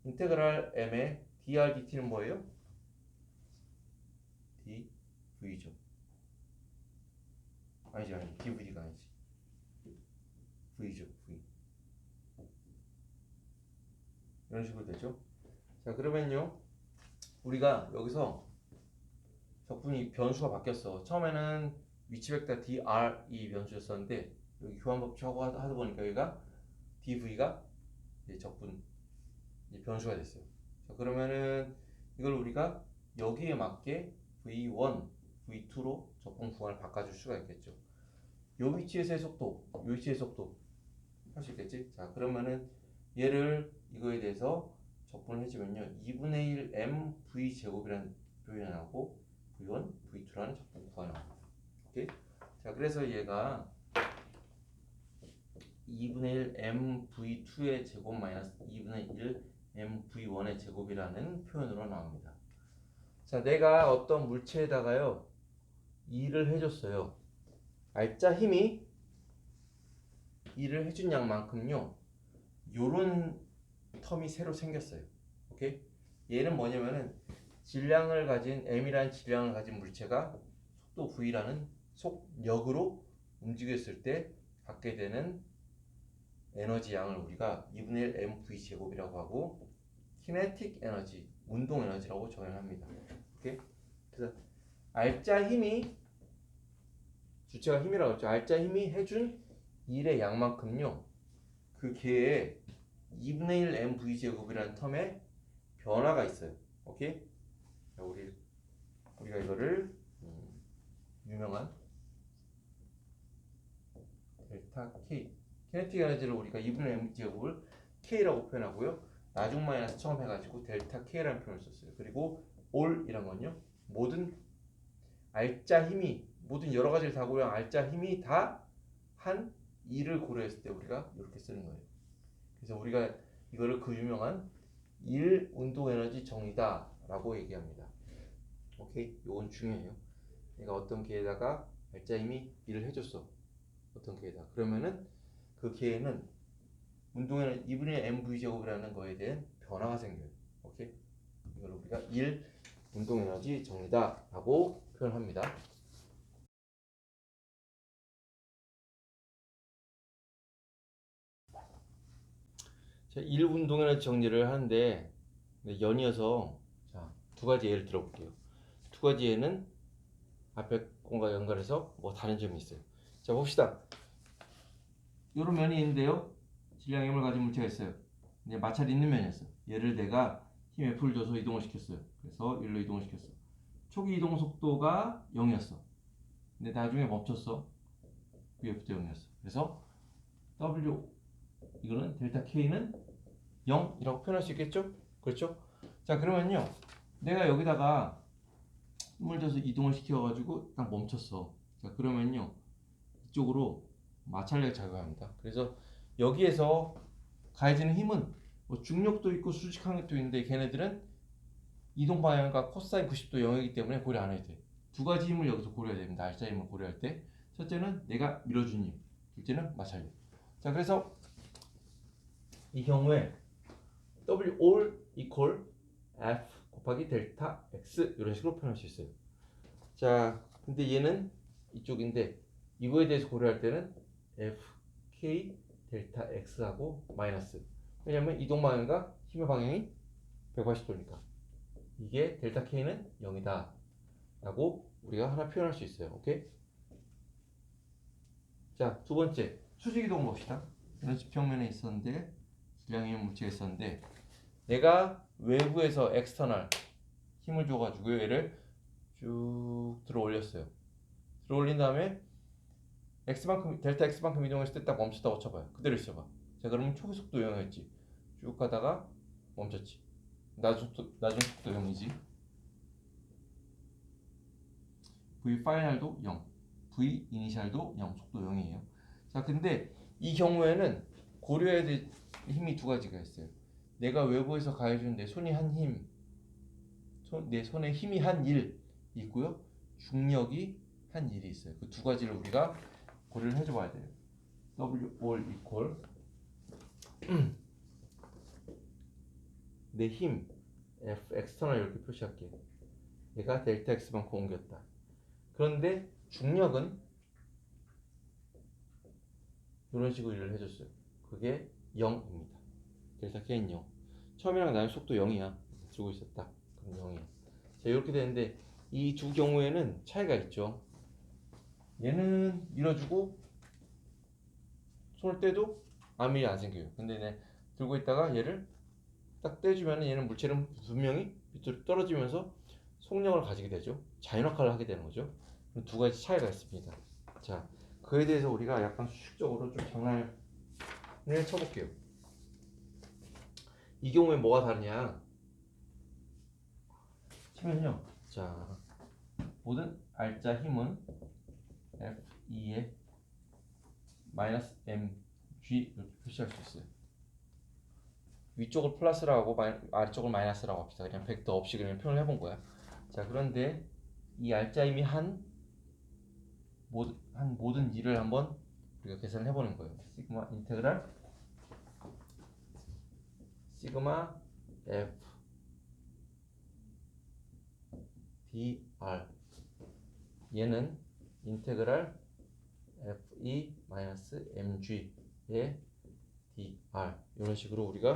인테그랄 m의 dr dt는 뭐예요? dv죠. 아니지, dvd가 아니지. v죠, v. 이런 식으로 되죠. 자, 그러면요, 우리가 여기서 적분이 변수가 바뀌었어. 처음에는 위치 벡터 dr 이 변수였었는데 여기 교환 법칙하고 하다 보니까 여기가 dv가 이제 적분 이제 변수가 됐어요. 자, 그러면은 이걸 우리가 여기에 맞게 v1, v2로 적분 구간을 바꿔줄 수가 있겠죠. 요 위치에서의 속도, 요 위치의 속도 할 수 있겠지? 자, 그러면은 얘를 이거에 대해서 적분을 해주면요, 2분의 1 mv 제곱이라는 표현이 나오고 v1, v2라는 적분 구간이 나옵니다. 오케이? 자, 그래서 얘가 2분의 1 mv2의 제곱 마이너스 2분의 1 mv1의 제곱이라는 표현으로 나옵니다. 자, 내가 어떤 물체에다가요, 2를 해줬어요. 알짜 힘이 2를 해준 양만큼요, 요런 텀이 새로 생겼어요. 오케이? 얘는 뭐냐면은 질량을 가진 m이라는 질량을 가진 물체가 속도 v라는 속력으로 움직였을 때 갖게 되는 에너지 양을 우리가 2분의 1 mv 제곱이라고 하고 키네틱 에너지, 운동 에너지라고 정의합니다. 오케이? 그래서 알짜 힘이, 주체가 힘이라고 했죠. 알짜 힘이 해준 일의 양만큼요, 그 개의 2분의 1 mv 제곱이라는 텀에 변화가 있어요. 오케이? 자, 우리가 이거를 유명한 델타 K, 키네틱 에너지를 우리가 2분의 mv 제곱을 K라고 표현하고요. 나중 마이너스 처음 해가지고 델타 K라는 표현을 썼어요. 그리고 all이란 건요, 모든 알짜 힘이, 모든 여러 가지를 다 고려한 알짜 힘이 다 한 일을 고려했을 때 우리가 이렇게 쓰는 거예요. 그래서 우리가 이거를 그 유명한 일 운동 에너지 정의다 라고 얘기합니다. 오케이? 요건 중요해요. 내가 어떤 개에다가 알짜 힘이 일을 해줬어. 어떤 개에다. 그러면은 그 개에는 운동 에너지 2분의 mv 제곱이라는 거에 대한 변화가 생겨요. 오케이? 이걸 우리가 일 운동 에너지 정의다 라고 표현합니다. 자, 일 운동 에너지 정리를 하는데 연이어서, 자, 두 가지 예를 들어볼게요. 두 가지 예는 앞에 공과 연결해서 뭐 다른 점이 있어요. 자, 봅시다. 이런 면이 있는데요, 질량 M을 가진 물체가 있어요. 근데 마찰이 있는 면이었어. 얘를 내가 힘 F를 줘서 이동을 시켰어요. 그래서 일로 이동을 시켰어. 초기 이동 속도가 0이었어. 근데 나중에 멈췄어. VF도 0이었어. 그래서 W, 이거는 델타 K는 0이라고 표현할 수 있겠죠? 그렇죠? 자, 그러면요, 내가 여기다가 힘을 줘서 이동을 시켜가지고 딱 멈췄어. 자, 그러면요, 이쪽으로 마찰력이 작용합니다. 그래서 여기에서 가해지는 힘은 뭐 중력도 있고 수직항력도 있는데 걔네들은 이동 방향과 코사인 90도 0이기 때문에 고려 안 해도 돼. 두 가지 힘을 여기서 고려해야 됩니다. 알짜 힘을 고려할 때 첫째는 내가 밀어준 힘, 둘째는 마찰력. 자, 그래서 이 경우에 W all equal F 곱하기 델타 X 이런 식으로 표현할 수 있어요. 자, 근데 얘는 이쪽인데 이거에 대해서 고려할 때는 FK 델타 X하고 마이너스, 왜냐면 이동 방향과 힘의 방향이 180도니까 이게 델타 K는 0이다 라고 우리가 하나 표현할 수 있어요. 오케이? 자, 두 번째 수직 이동 봅시다. 이런 지평면에 있었는데 질량이 있는 물체가 있었는데 내가 외부에서 엑스터널 힘을 줘가지고 얘를 쭉 들어 올렸어요. 들어 올린 다음에 x만큼 델타 x만큼 이동했을 때 딱 멈췄다고 쳐봐요. 그대로 있어봐. 자, 그러면 초기 속도 0이었지. 쭉 가다가 멈췄지. 나중 속도 0이지. v 파이널도 0, v 이니셜도 0, 속도 0이에요. 자, 근데 이 경우에는 고려해야 될 힘이 두 가지가 있어요. 내가 외부에서 가해준 내 손이 한 힘, 내 손에 힘이 한 일 있고요, 중력이 한 일이 있어요. 그 두 가지를 우리가 고려를 해줘 봐야 돼요. W all equal 내 힘 F external 이렇게 표시할게요. 얘가 델타 X만큼 옮겼다. 그런데 중력은 이런 식으로 일을 해줬어요. 그게 0입니다. 델타 K는 0. 처음이랑 나중에 속도 0이야. 들고 있었다. 그럼 0이야. 자, 이렇게 되는데 이 두 경우에는 차이가 있죠. 얘는 밀어주고 손을 떼도 아무 일이 안 생겨요. 근데 내 들고 있다가 얘를 딱 떼주면 얘는 물체는 분명히 밑으로 떨어지면서 속력을 가지게 되죠. 자연낙하를 하게 되는 거죠. 두 가지 차이가 있습니다. 자, 그에 대해서 우리가 약간 수식적으로 좀 장난을 쳐볼게요. 이 경우에 뭐가 다르냐 치면요. 자, 모든 R자 힘은 F2의 마이너스 mg 이렇게 표시할 수 있어요. 위쪽을 플러스라고 하고 아래쪽을 마이너스라고 합시다. 그냥 벡터 없이 그냥 표현을 해본 거야. 자, 그런데 이 R자 힘이 한 모든 일을 한번 우리가 계산을 해보는 거예요. 시그마 인테그랄 시그마 f dr 얘는 인테그랄 fe-mg의 dr 이런 식으로 우리가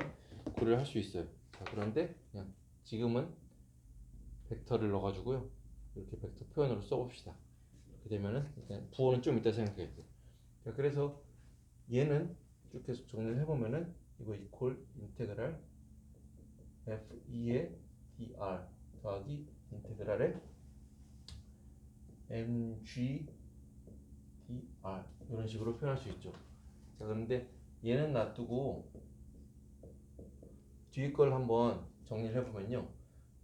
고려를 할 수 있어요. 자, 그런데 그냥 지금은 벡터를 넣어가지고요. 이렇게 벡터 표현으로 써봅시다. 이렇게 되면은 일단 부호는 좀 이따 생각해야 돼요. 자, 그래서 얘는 쭉 계속 정리를 해보면은 이거 이퀄 인테그랄 f2의 dr 더하기 인테그랄의 mg dr 이런 식으로 표현할 수 있죠. 자, 그런데 얘는 놔두고 뒤에 걸 한번 정리를 해보면요.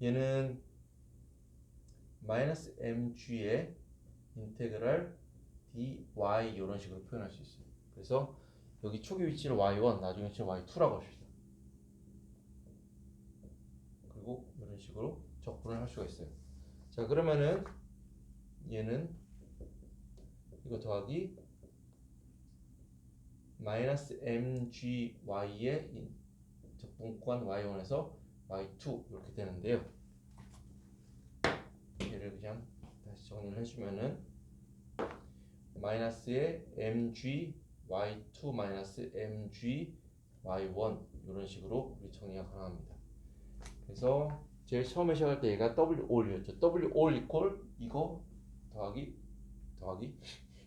얘는 마이너스 mg의 인테그랄 dy 이런 식으로 표현할 수 있어요. 그래서 여기 초기 위치를 y1, 나중에 위치를 y2라고 합시다. 그리고 이런 식으로 적분을 할 수가 있어요. 자, 그러면은 얘는 이거 더하기 마이너스 mgy의 적분권 y1에서 y2 이렇게 되는데요. 얘를 그냥 다시 정리를 해주면은 마이너스의 mg y2 마이너스 mg y1 이런 식으로 우리 정리가 가능합니다. 그래서 제일 처음에 시작할 때 얘가 w5였죠. w5 이퀄 이거 더하기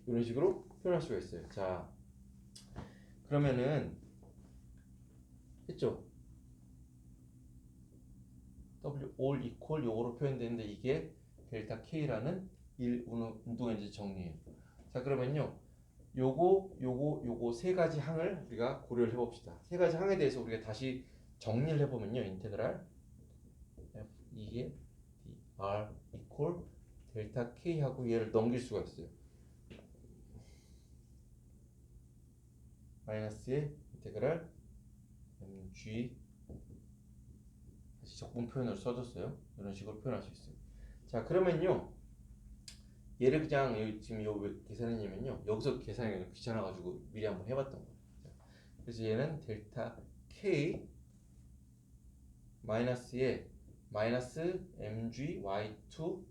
이런 식으로 표현할 수가 있어요. 자, 그러면은 했죠. w5 이퀄 요거로 표현되는데 이게 델타 k라는 운동 에너지 정리예요. 자, 그러면요. 요거 세 가지 항을 우리가 고려를 해봅시다. 세 가지 항에 대해서 우리가 다시 정리를 해보면요. 인테그랄 f2의 dr 이퀄 델타 k하고 얘를 넘길 수가 있어요. 마이너스의 인테그랄 mg 다시 적분 표현으로 써줬어요. 이런 식으로 표현할 수 있어요. 자, 그러면요. 얘를 그냥 지금 요 계산했냐면요. 여기서 계산이 귀찮아가지고 미리 한번 해봤던 거예요. 그래서 얘는 델타 k 마이너스에 마이너스 mg y2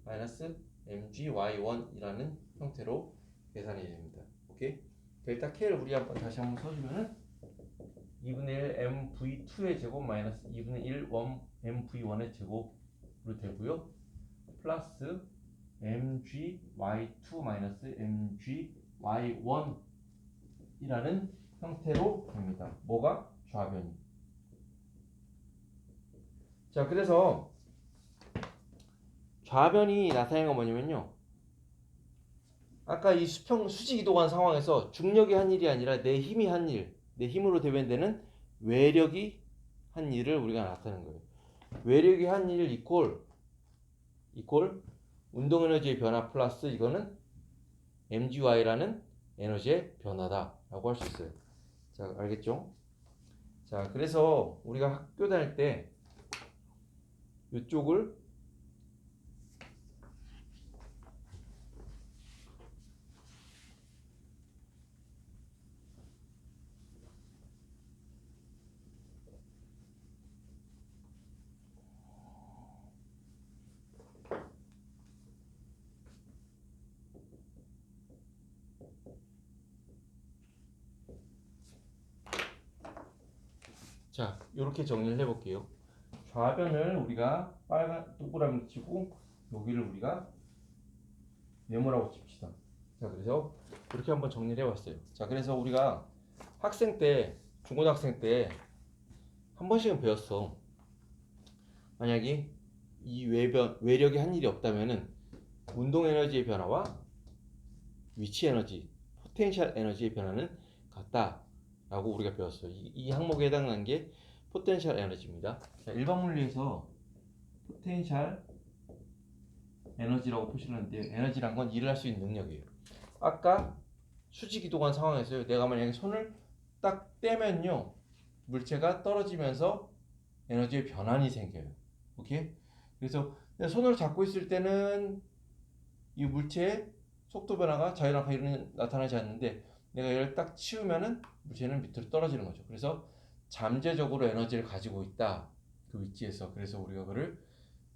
마이너스 mg y1이라는 형태로 계산이 됩니다. 오케이? 델타 k를 우리 다시 한번 써주면은 2분의 1 mv2의 제곱 마이너스 2분의 1 mv1의 제곱으로 되고요. 플러스 mg y2 마이너스 mg y1이라는 형태로 됩니다. 뭐가? 좌변이. 자, 그래서 좌변이 나타나는 건 뭐냐면요. 아까 이 수직 이동한 상황에서 중력이 한 일이 아니라 내 힘이 한 일, 내 힘으로 대변되는 외력이 한 일을 우리가 나타내는 거예요. 외력이 한 일 이퀄 운동 에너지의 변화 플러스 이거는 mgy라는 에너지의 변화다라고 할 수 있어요. 자, 알겠죠? 자, 그래서 우리가 학교 다닐 때 이쪽을 자, 이렇게 정리를 해볼게요. 좌변을 우리가 빨간 동그라미 치고 여기를 우리가 네모라고 칩시다. 자, 그래서 이렇게 한번 정리를 해봤어요. 자, 그래서 우리가 학생 때, 중고등학생 때 한 번씩은 배웠어. 만약에 이 외력이 한 일이 없다면은 운동 에너지의 변화와 위치 에너지, 포텐셜 에너지의 변화는 같다라고 우리가 배웠어요. 이 항목에 해당하는 게 포텐셜 에너지입니다. 자, 일반 물리에서 포텐셜 에너지라고 표시를 하는데, 에너지란 건 일을 할 수 있는 능력이에요. 아까 수직 이동한 상황에서요, 내가 만약에 손을 딱 떼면요, 물체가 떨어지면서 에너지의 변환이 생겨요. 오케이? 그래서 내가 손을 잡고 있을 때는 이 물체의 속도 변화가 자유낙하율은 나타나지 않는데, 내가 얘를 딱 치우면은 물체는 밑으로 떨어지는 거죠. 그래서 잠재적으로 에너지를 가지고 있다, 그 위치에서. 그래서 우리가 그를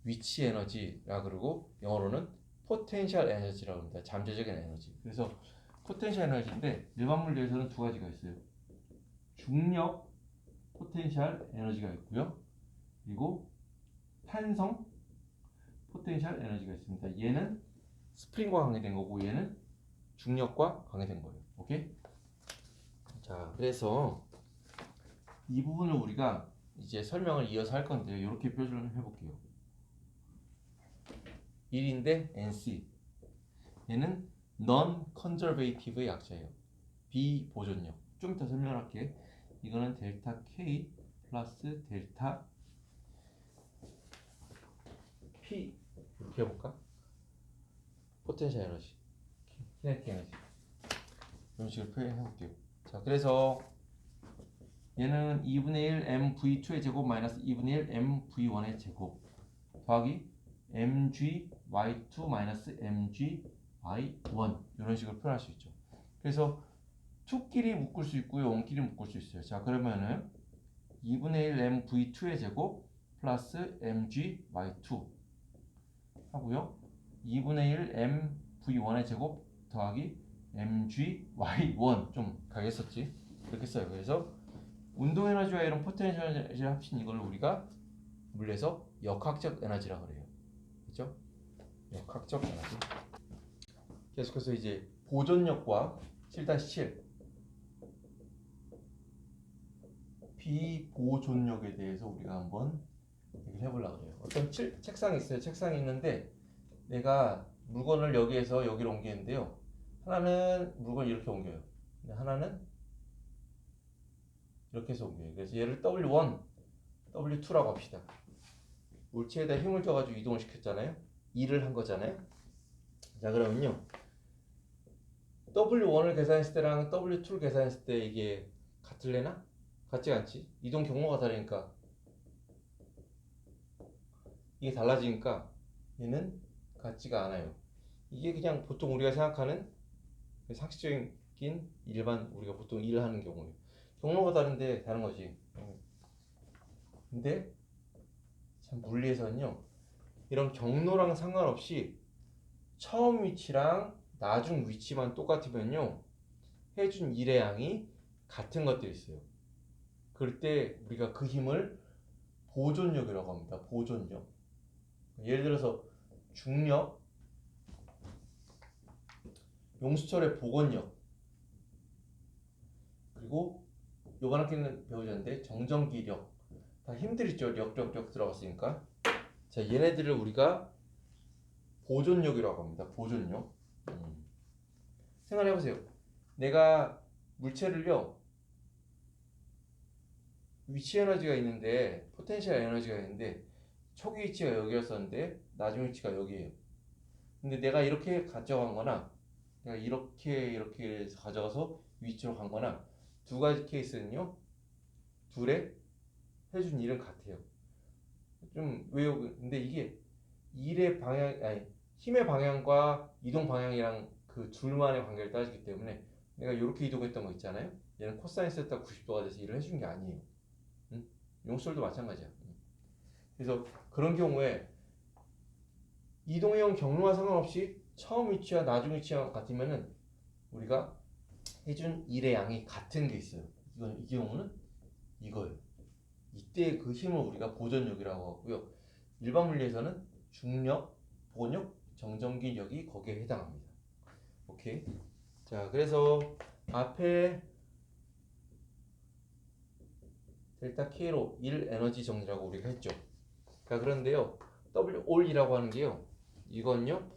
위치 에너지라 그러고, 영어로는 포텐셜 에너지라고 합니다. 잠재적인 에너지. 그래서 포텐셜 에너지인데 일반 물리에서는 두 가지가 있어요. 중력 포텐셜 에너지가 있고요. 그리고 탄성 포텐셜 에너지가 있습니다. 얘는 스프링과 관계된 거고, 얘는 중력과 관계된 거예요. 오케이? 자, 그래서 이 부분을 우리가 이제 설명을 이어서 할 건데요. 이렇게 표현을 해볼게요. 1인데 NC. 얘는 non-conservative의 약자예요. 비보존력. 좀 이따 설명할게. 이거는 델타 K 플러스 델타 P. 이렇게 해볼까? 포텐셜 에너지, 키네틱 에너지. 이런 식으로 표현해볼게요. 자, 그래서 얘는 2분의 1 mv2의 제곱 마이너스 2분의 1 mv1의 제곱 더하기 mg y2 마이너스 mg y1, 이런 식으로 표현할 수 있죠. 그래서 2끼리 묶을 수 있고요, 1끼리 묶을 수 있어요. 자, 그러면은 2분의 1 mv2의 제곱 플러스 mg y2 하고요, 2분의 1 mv1의 제곱 더하기 mg y1, 좀 가겠었지, 이렇게 써요. 그래서 운동 에너지와 이런 포텐셜 에너지를 합친 이걸 우리가 물리에서 역학적 에너지라고 그래요. 그렇죠? 역학적 에너지. 계속해서 이제 보존력과 7-7 비보존력에 대해서 우리가 한번 얘기를 해보려고 해요. 어떤 책상이 있어요. 책상이 있는데 내가 물건을 여기에서 여기로 옮기는데요, 하나는 물건을 이렇게 옮겨요. 하나는 이렇게 해서 옮겨요. 그래서 얘를 W1, W2라고 합시다. 물체에다 힘을 줘가지고 이동을 시켰잖아요. 일을 한 거잖아요. 자, 그러면요, W1을 계산했을 때랑 W2를 계산했을 때 이게 같을래나? 같지 않지? 이동 경로가 다르니까 이게 달라지니까 얘는 같지가 않아요. 이게 그냥 보통 우리가 생각하는 상식적인 일반 우리가 보통 일을 하는 경우예요. 경로가 다른데 다른 거지. 근데 참 물리에서는요, 이런 경로랑 상관없이 처음 위치랑 나중 위치만 똑같으면요, 해준 일의 양이 같은 것들이 있어요. 그럴 때 우리가 그 힘을 보존력이라고 합니다. 보존력. 예를 들어서 중력, 용수철의 복원력, 그리고 요번 학기는 배우셨는데 정전기력, 다 힘들 있죠. 력 들어갔으니까. 자, 얘네들을 우리가 보존력이라고 합니다. 보존력. 생각해보세요. 내가 물체를요, 위치 에너지가 있는데, 포텐셜 에너지가 있는데, 초기 위치가 여기였었는데 나중 위치가 여기에요. 근데 내가 이렇게 가져간 거나 내가 이렇게 가져가서 위치로 간 거나, 두 가지 케이스는요, 둘의 해준 일은 같아요. 좀 왜요? 근데 이게 일의 방향, 아니 힘의 방향과 이동 방향이랑 그 둘만의 관계를 따지기 때문에, 내가 이렇게 이동했던 거 있잖아요. 얘는 코사인 세타 90도가 돼서 일을 해준 게 아니에요. 응? 용설도 마찬가지야. 그래서 그런 경우에 이동형 경로와 상관없이 처음 위치와 나중 위치와 같으면은 우리가 해준 일의 양이 같은 게 있어요. 이 경우는 이거예요. 이때 그 힘을 우리가 보존력이라고 하고요. 일반 물리에서는 중력, 보력, 정전기력이 거기에 해당합니다. 오케이. 자, 그래서 앞에 델타 K로 1 에너지 정리라고 우리가 했죠. 자, 그런데요. W all이라고 하는 게요. 이건요.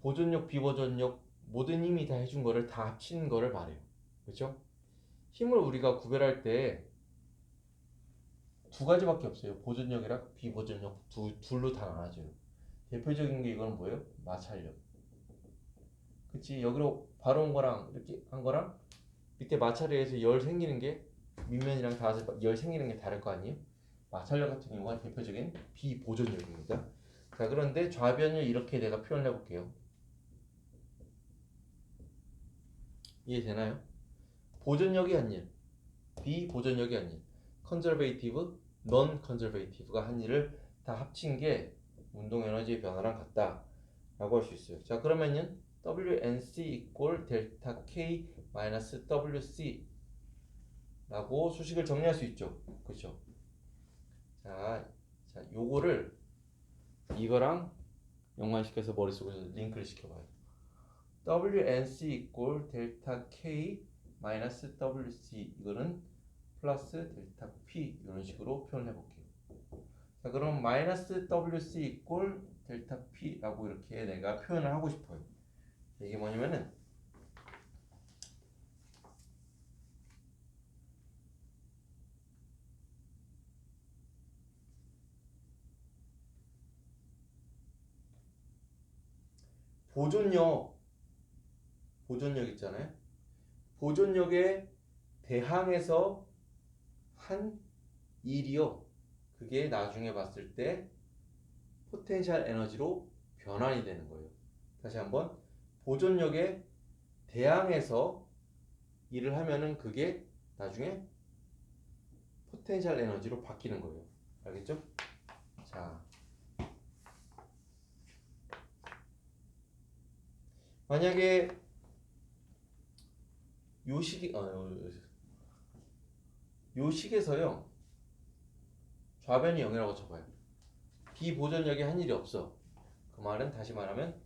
보존력, 비보존력 모든 힘이 다 해준 거를 다 합친 거를 말해요. 그렇죠? 힘을 우리가 구별할 때 두 가지밖에 없어요. 보존력이랑 비보존력 둘로 다 나눠져요. 대표적인 게 이거는 뭐예요? 마찰력. 그치? 여기로 바로 온 거랑 이렇게 한 거랑 밑에 마찰에 의해서 열 생기는 게 밑면이랑 닿아서 열 생기는 게 다를 거 아니에요? 마찰력 같은 경우가 대표적인 비보존력입니다. 자, 그런데 좌변을 이렇게 내가 표현해 볼게요. 이해되나요? 보존력이 한 일, 비보존력이 한 일, 컨저베이티브, 넌 컨저베이티브가 한 일을 다 합친 게 운동 에너지의 변화랑 같다 라고 할 수 있어요. 자, 그러면은 WNC equal 델타 K 마이너스 WC 라고 수식을 정리할 수 있죠. 그렇죠? 자, 요거를 이거랑 연관시켜서 머릿속에서 링크를 시켜봐요. WNC equal 델타 K 마이너스 WC 이거는 플러스 델타 P 이런 식으로 표현해 볼게요. 자, 그럼 마이너스 WC equal 델타 P라고 이렇게 내가 표현을 하고 싶어요. 이게 뭐냐면은 보존력 있잖아요. 보존력에 대항해서 한 일이요. 그게 나중에 봤을 때 포텐셜 에너지로 변환이 되는 거예요. 다시 한번 보존력에 대항해서 일을 하면은 그게 나중에 포텐셜 에너지로 바뀌는 거예요. 알겠죠? 자, 만약에 요 식에서요 좌변이 0이라고 쳐봐요. 비보존력이 한 일이 없어. 그 말은 다시 말하면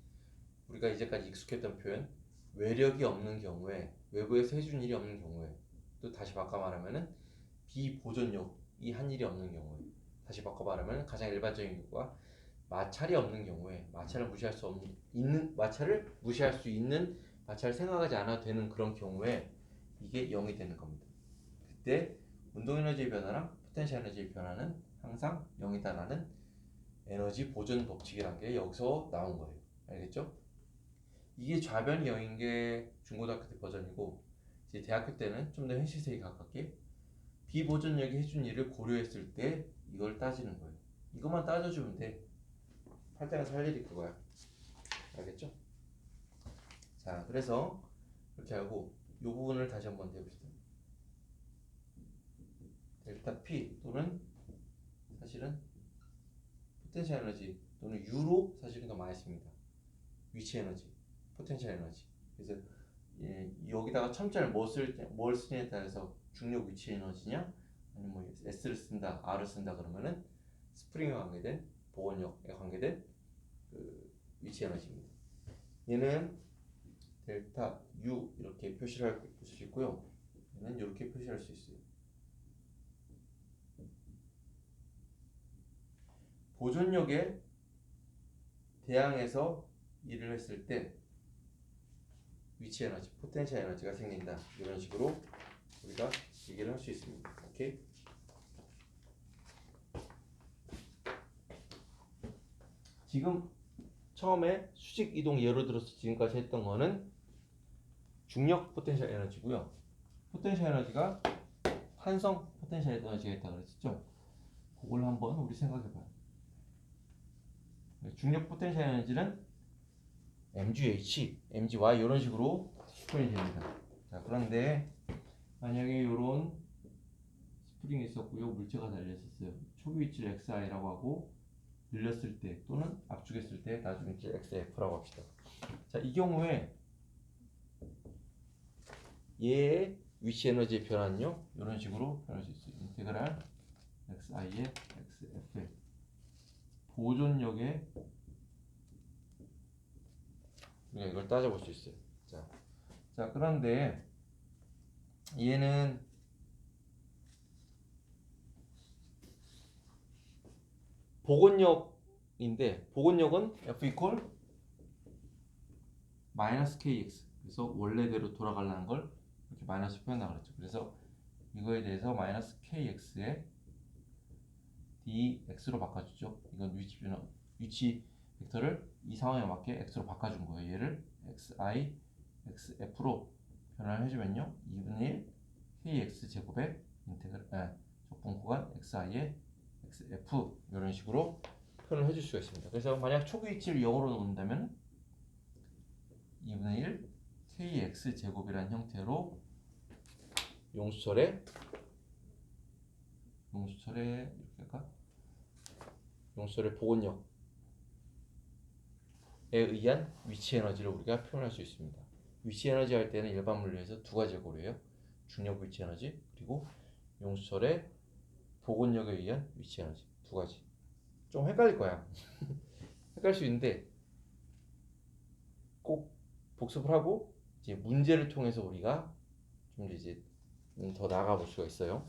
우리가 이제까지 익숙했던 표현 외력이 없는 경우에 외부에서 해준 일이 없는 경우에 또 다시 바꿔 말하면은 비보존력이 한 일이 없는 경우에 다시 바꿔 말하면 가장 일반적인 경우가 마찰이 없는 경우에 마찰을 무시할 수 있는 마찰을 생각하지 않아도 되는 그런 경우에 이게 0이 되는 겁니다. 그때 운동 에너지의 변화랑 포텐셜 에너지의 변화는 항상 0이다라는 에너지 보존 법칙이란 게 여기서 나온 거예요. 알겠죠? 이게 좌변이 0인 게 중고등학교 때 버전이고 이제 대학교 때는 좀 더 현실세에 가깝게 비보존력이 해준 일을 고려했을 때 이걸 따지는 거예요. 이것만 따져주면 돼. 할 때는 살 일이 그거야. 알겠죠? 자, 그래서 이렇게 하고 이 부분을 다시 한번 해봅시다. 델타 P 또는 사실은 포텐셜 에너지 또는 U로 사실은 더 많이 씁니다. 위치 에너지, 포텐셜 에너지. 그래서 여기다가 첨자를 뭘 쓰냐에 따라서 중력 위치 에너지냐 아니면 뭐 S를 쓴다, R을 쓴다 그러면은 스프링에 관계된 보온력에 관계된 그 위치 에너지입니다. 얘는 델타 U 이렇게 표시를 할 수 있고요. 얘는 이렇게 표시할 수 있어요. 보존력에 대항해서 일을 했을 때 위치 에너지, 포텐셜 에너지가 생긴다. 이런 식으로 우리가 얘기를 할 수 있습니다. 오케이? 지금 처음에 수직 이동 예로 들어서 지금까지 했던 거는 중력 포텐셜 에너지고요. 포텐셜 에너지가 환성 포텐셜 에너지가 있다고 그랬었죠? 그걸 한번 우리 생각해봐요. 중력 포텐셜 에너지는 mgh, mgy 이런 식으로 표현이 됩니다. 자, 그런데 만약에 이런 스프링이 있었고요, 물체가 달렸었어요. 초기 위치를 xi라고 하고 늘렸을 때 또는 압축했을 때 나중에 이제 xf라고 합시다. 자, 이 경우에 얘의 위치 에너지의 변화는요 이런 식으로 변할 수 있어요. 인테그랄 xi의 xf 보존력의 우리가 이걸 따져볼 수 있어요. 자 그런데 얘는 복원력인데 복원력은 F 이퀄 마이너스 KX 그래서 원래대로 돌아가려는 걸 이렇게 마이너스 표현하고 그랬죠. 그래서 이거에 대해서 마이너스 KX에 dx로 바꿔주죠. 이건 위치 벡터를 이 상황에 맞게 x로 바꿔준 거예요. 얘를 xi, xf로 변환을 해주면요 2분의 1 kx 제곱의 인테그랄 적분 구간 xi의 xf 이런 식으로 표현을 해줄 수가 있습니다. 그래서 만약 초기 위치를 0으로 놓는다면 2분의 1 kx 제곱이라는 형태로 용수철의 이렇게 할까? 용수철의 복원력에 의한 위치 에너지를 우리가 표현할 수 있습니다. 위치 에너지 할 때는 일반 물리에서 두 가지를 고려해요. 중력 위치 에너지 그리고 용수철의 복원력에 의한 위치 에너지 두 가지. 좀 헷갈릴 거야. 헷갈릴 수 있는데 꼭 복습을 하고 이제 문제를 통해서 우리가 좀 이제 더 나아가 볼 수가 있어요.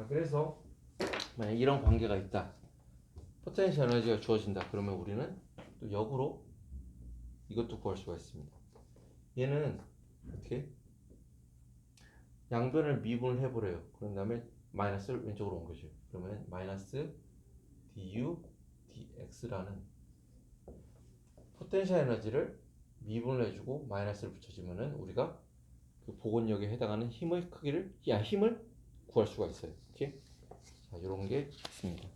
그래서 만약 이런 관계가 있다. 포텐셜 에너지가 주어진다. 그러면 우리는 또 역으로 이것도 구할 수가 있습니다. 얘는 어떻게 양변을 미분을 해버려요. 그런 다음에 마이너스를 왼쪽으로 옮겨줘요. 그러면 마이너스 du dx라는 포텐셜 에너지를 미분을 해주고 마이너스를 붙여주면은 우리가 그 복원력에 해당하는 힘을 구할 수가 있어요. 이렇게 자 이런 게 있습니다.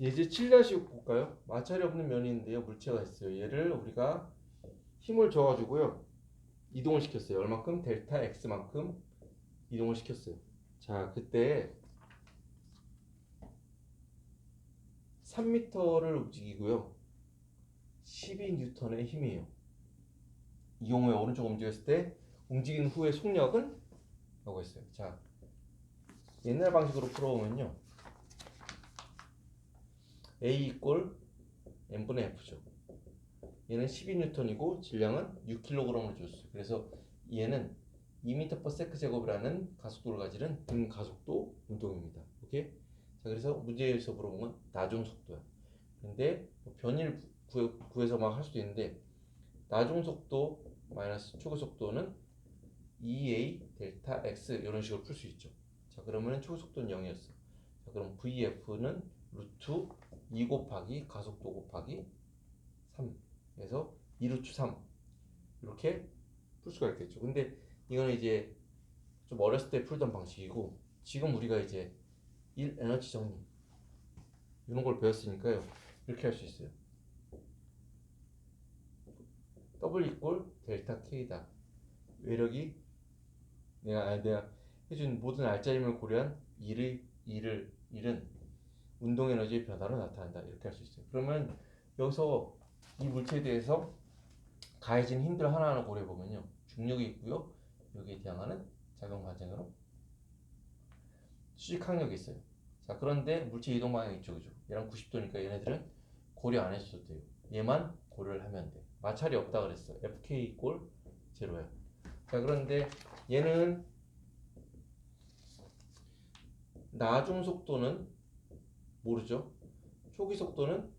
예제 7-6 볼까요? 마찰이 없는 면이 있는데요. 물체가 있어요. 얘를 우리가 힘을 줘가지고요. 이동을 시켰어요. 얼만큼? 델타 X만큼 이동을 시켰어요. 자, 그때 3m를 움직이고요. 12N의 힘이에요. 이 경우에 오른쪽 움직였을 때 움직인 후의 속력은? 라고 했어요. 자, 옛날 방식으로 풀어보면요. A 이꼴 n분의 f죠. 얘는 12N이고 질량은 6kg을 줬어요. 그래서 얘는 2m/s 제곱이라는 가속도를 가지는 등가속도 운동입니다. 오케이? 자, 그래서 문제에서 물어본 건 나중 속도야. 근데 변일 구해서 막 할 수도 있는데 나중 속도 마이너스 초기 속도는 2a 델타 x 이런 식으로 풀 수 있죠. 자, 그러면 초기 속도는 0이었어. 자, 그럼 vf는 루트 2 곱하기 가속도 곱하기 3 그래서 2루트 3 이렇게 풀 수가 있겠죠. 근데 이거는 이제 좀 어렸을 때 풀던 방식이고 지금 우리가 이제 1 에너지 정리 이런 걸 배웠으니까요. 이렇게 할 수 있어요. W 이꼴 델타 K다. 외력이 내가 해준 모든 알짜림을 고려한 1은 운동 에너지의 변화로 나타난다. 이렇게 할 수 있어요. 그러면 여기서 이 물체에 대해서 가해진 힘들 하나하나 고려해 보면요. 중력이 있고요. 여기에 대항하는 작용 반작용으로 수직 항력이 있어요. 자, 그런데 물체 이동 방향이 이쪽이죠. 얘랑 90도니까 얘네들은 고려 안 해줘도 돼요. 얘만 고려를 하면 돼. 마찰이 없다 그랬어. FK 이꼴 제로야. 자, 그런데 얘는 나중 속도는 모르죠. 초기 속도는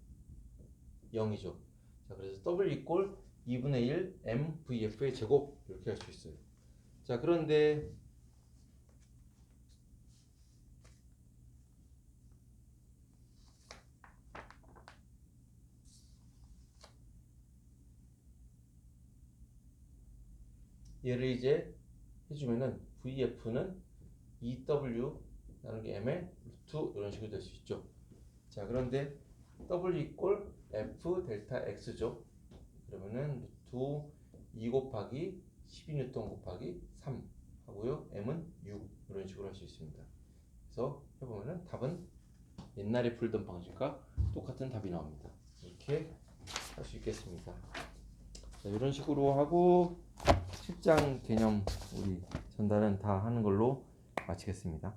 0이죠. 자, 그래서 W 이꼴 2분의 1 MVF의 제곱 이렇게 할 수 있어요. 자, 그런데 얘를 이제 해주면은 VF는 EW 나누기 M의 루트 이런 식으로 될 수 있죠. 자, 그런데 W 이꼴 F 델타 X죠. 그러면은 루트 2 곱하기 12N 곱하기 3 하고요. M은 6 이런 식으로 할 수 있습니다. 그래서 해보면은 답은 옛날에 풀던 방식과 똑같은 답이 나옵니다. 이렇게 할 수 있겠습니다. 자, 이런 식으로 하고 실장 개념 우리 전달은 다 하는 걸로 마치겠습니다.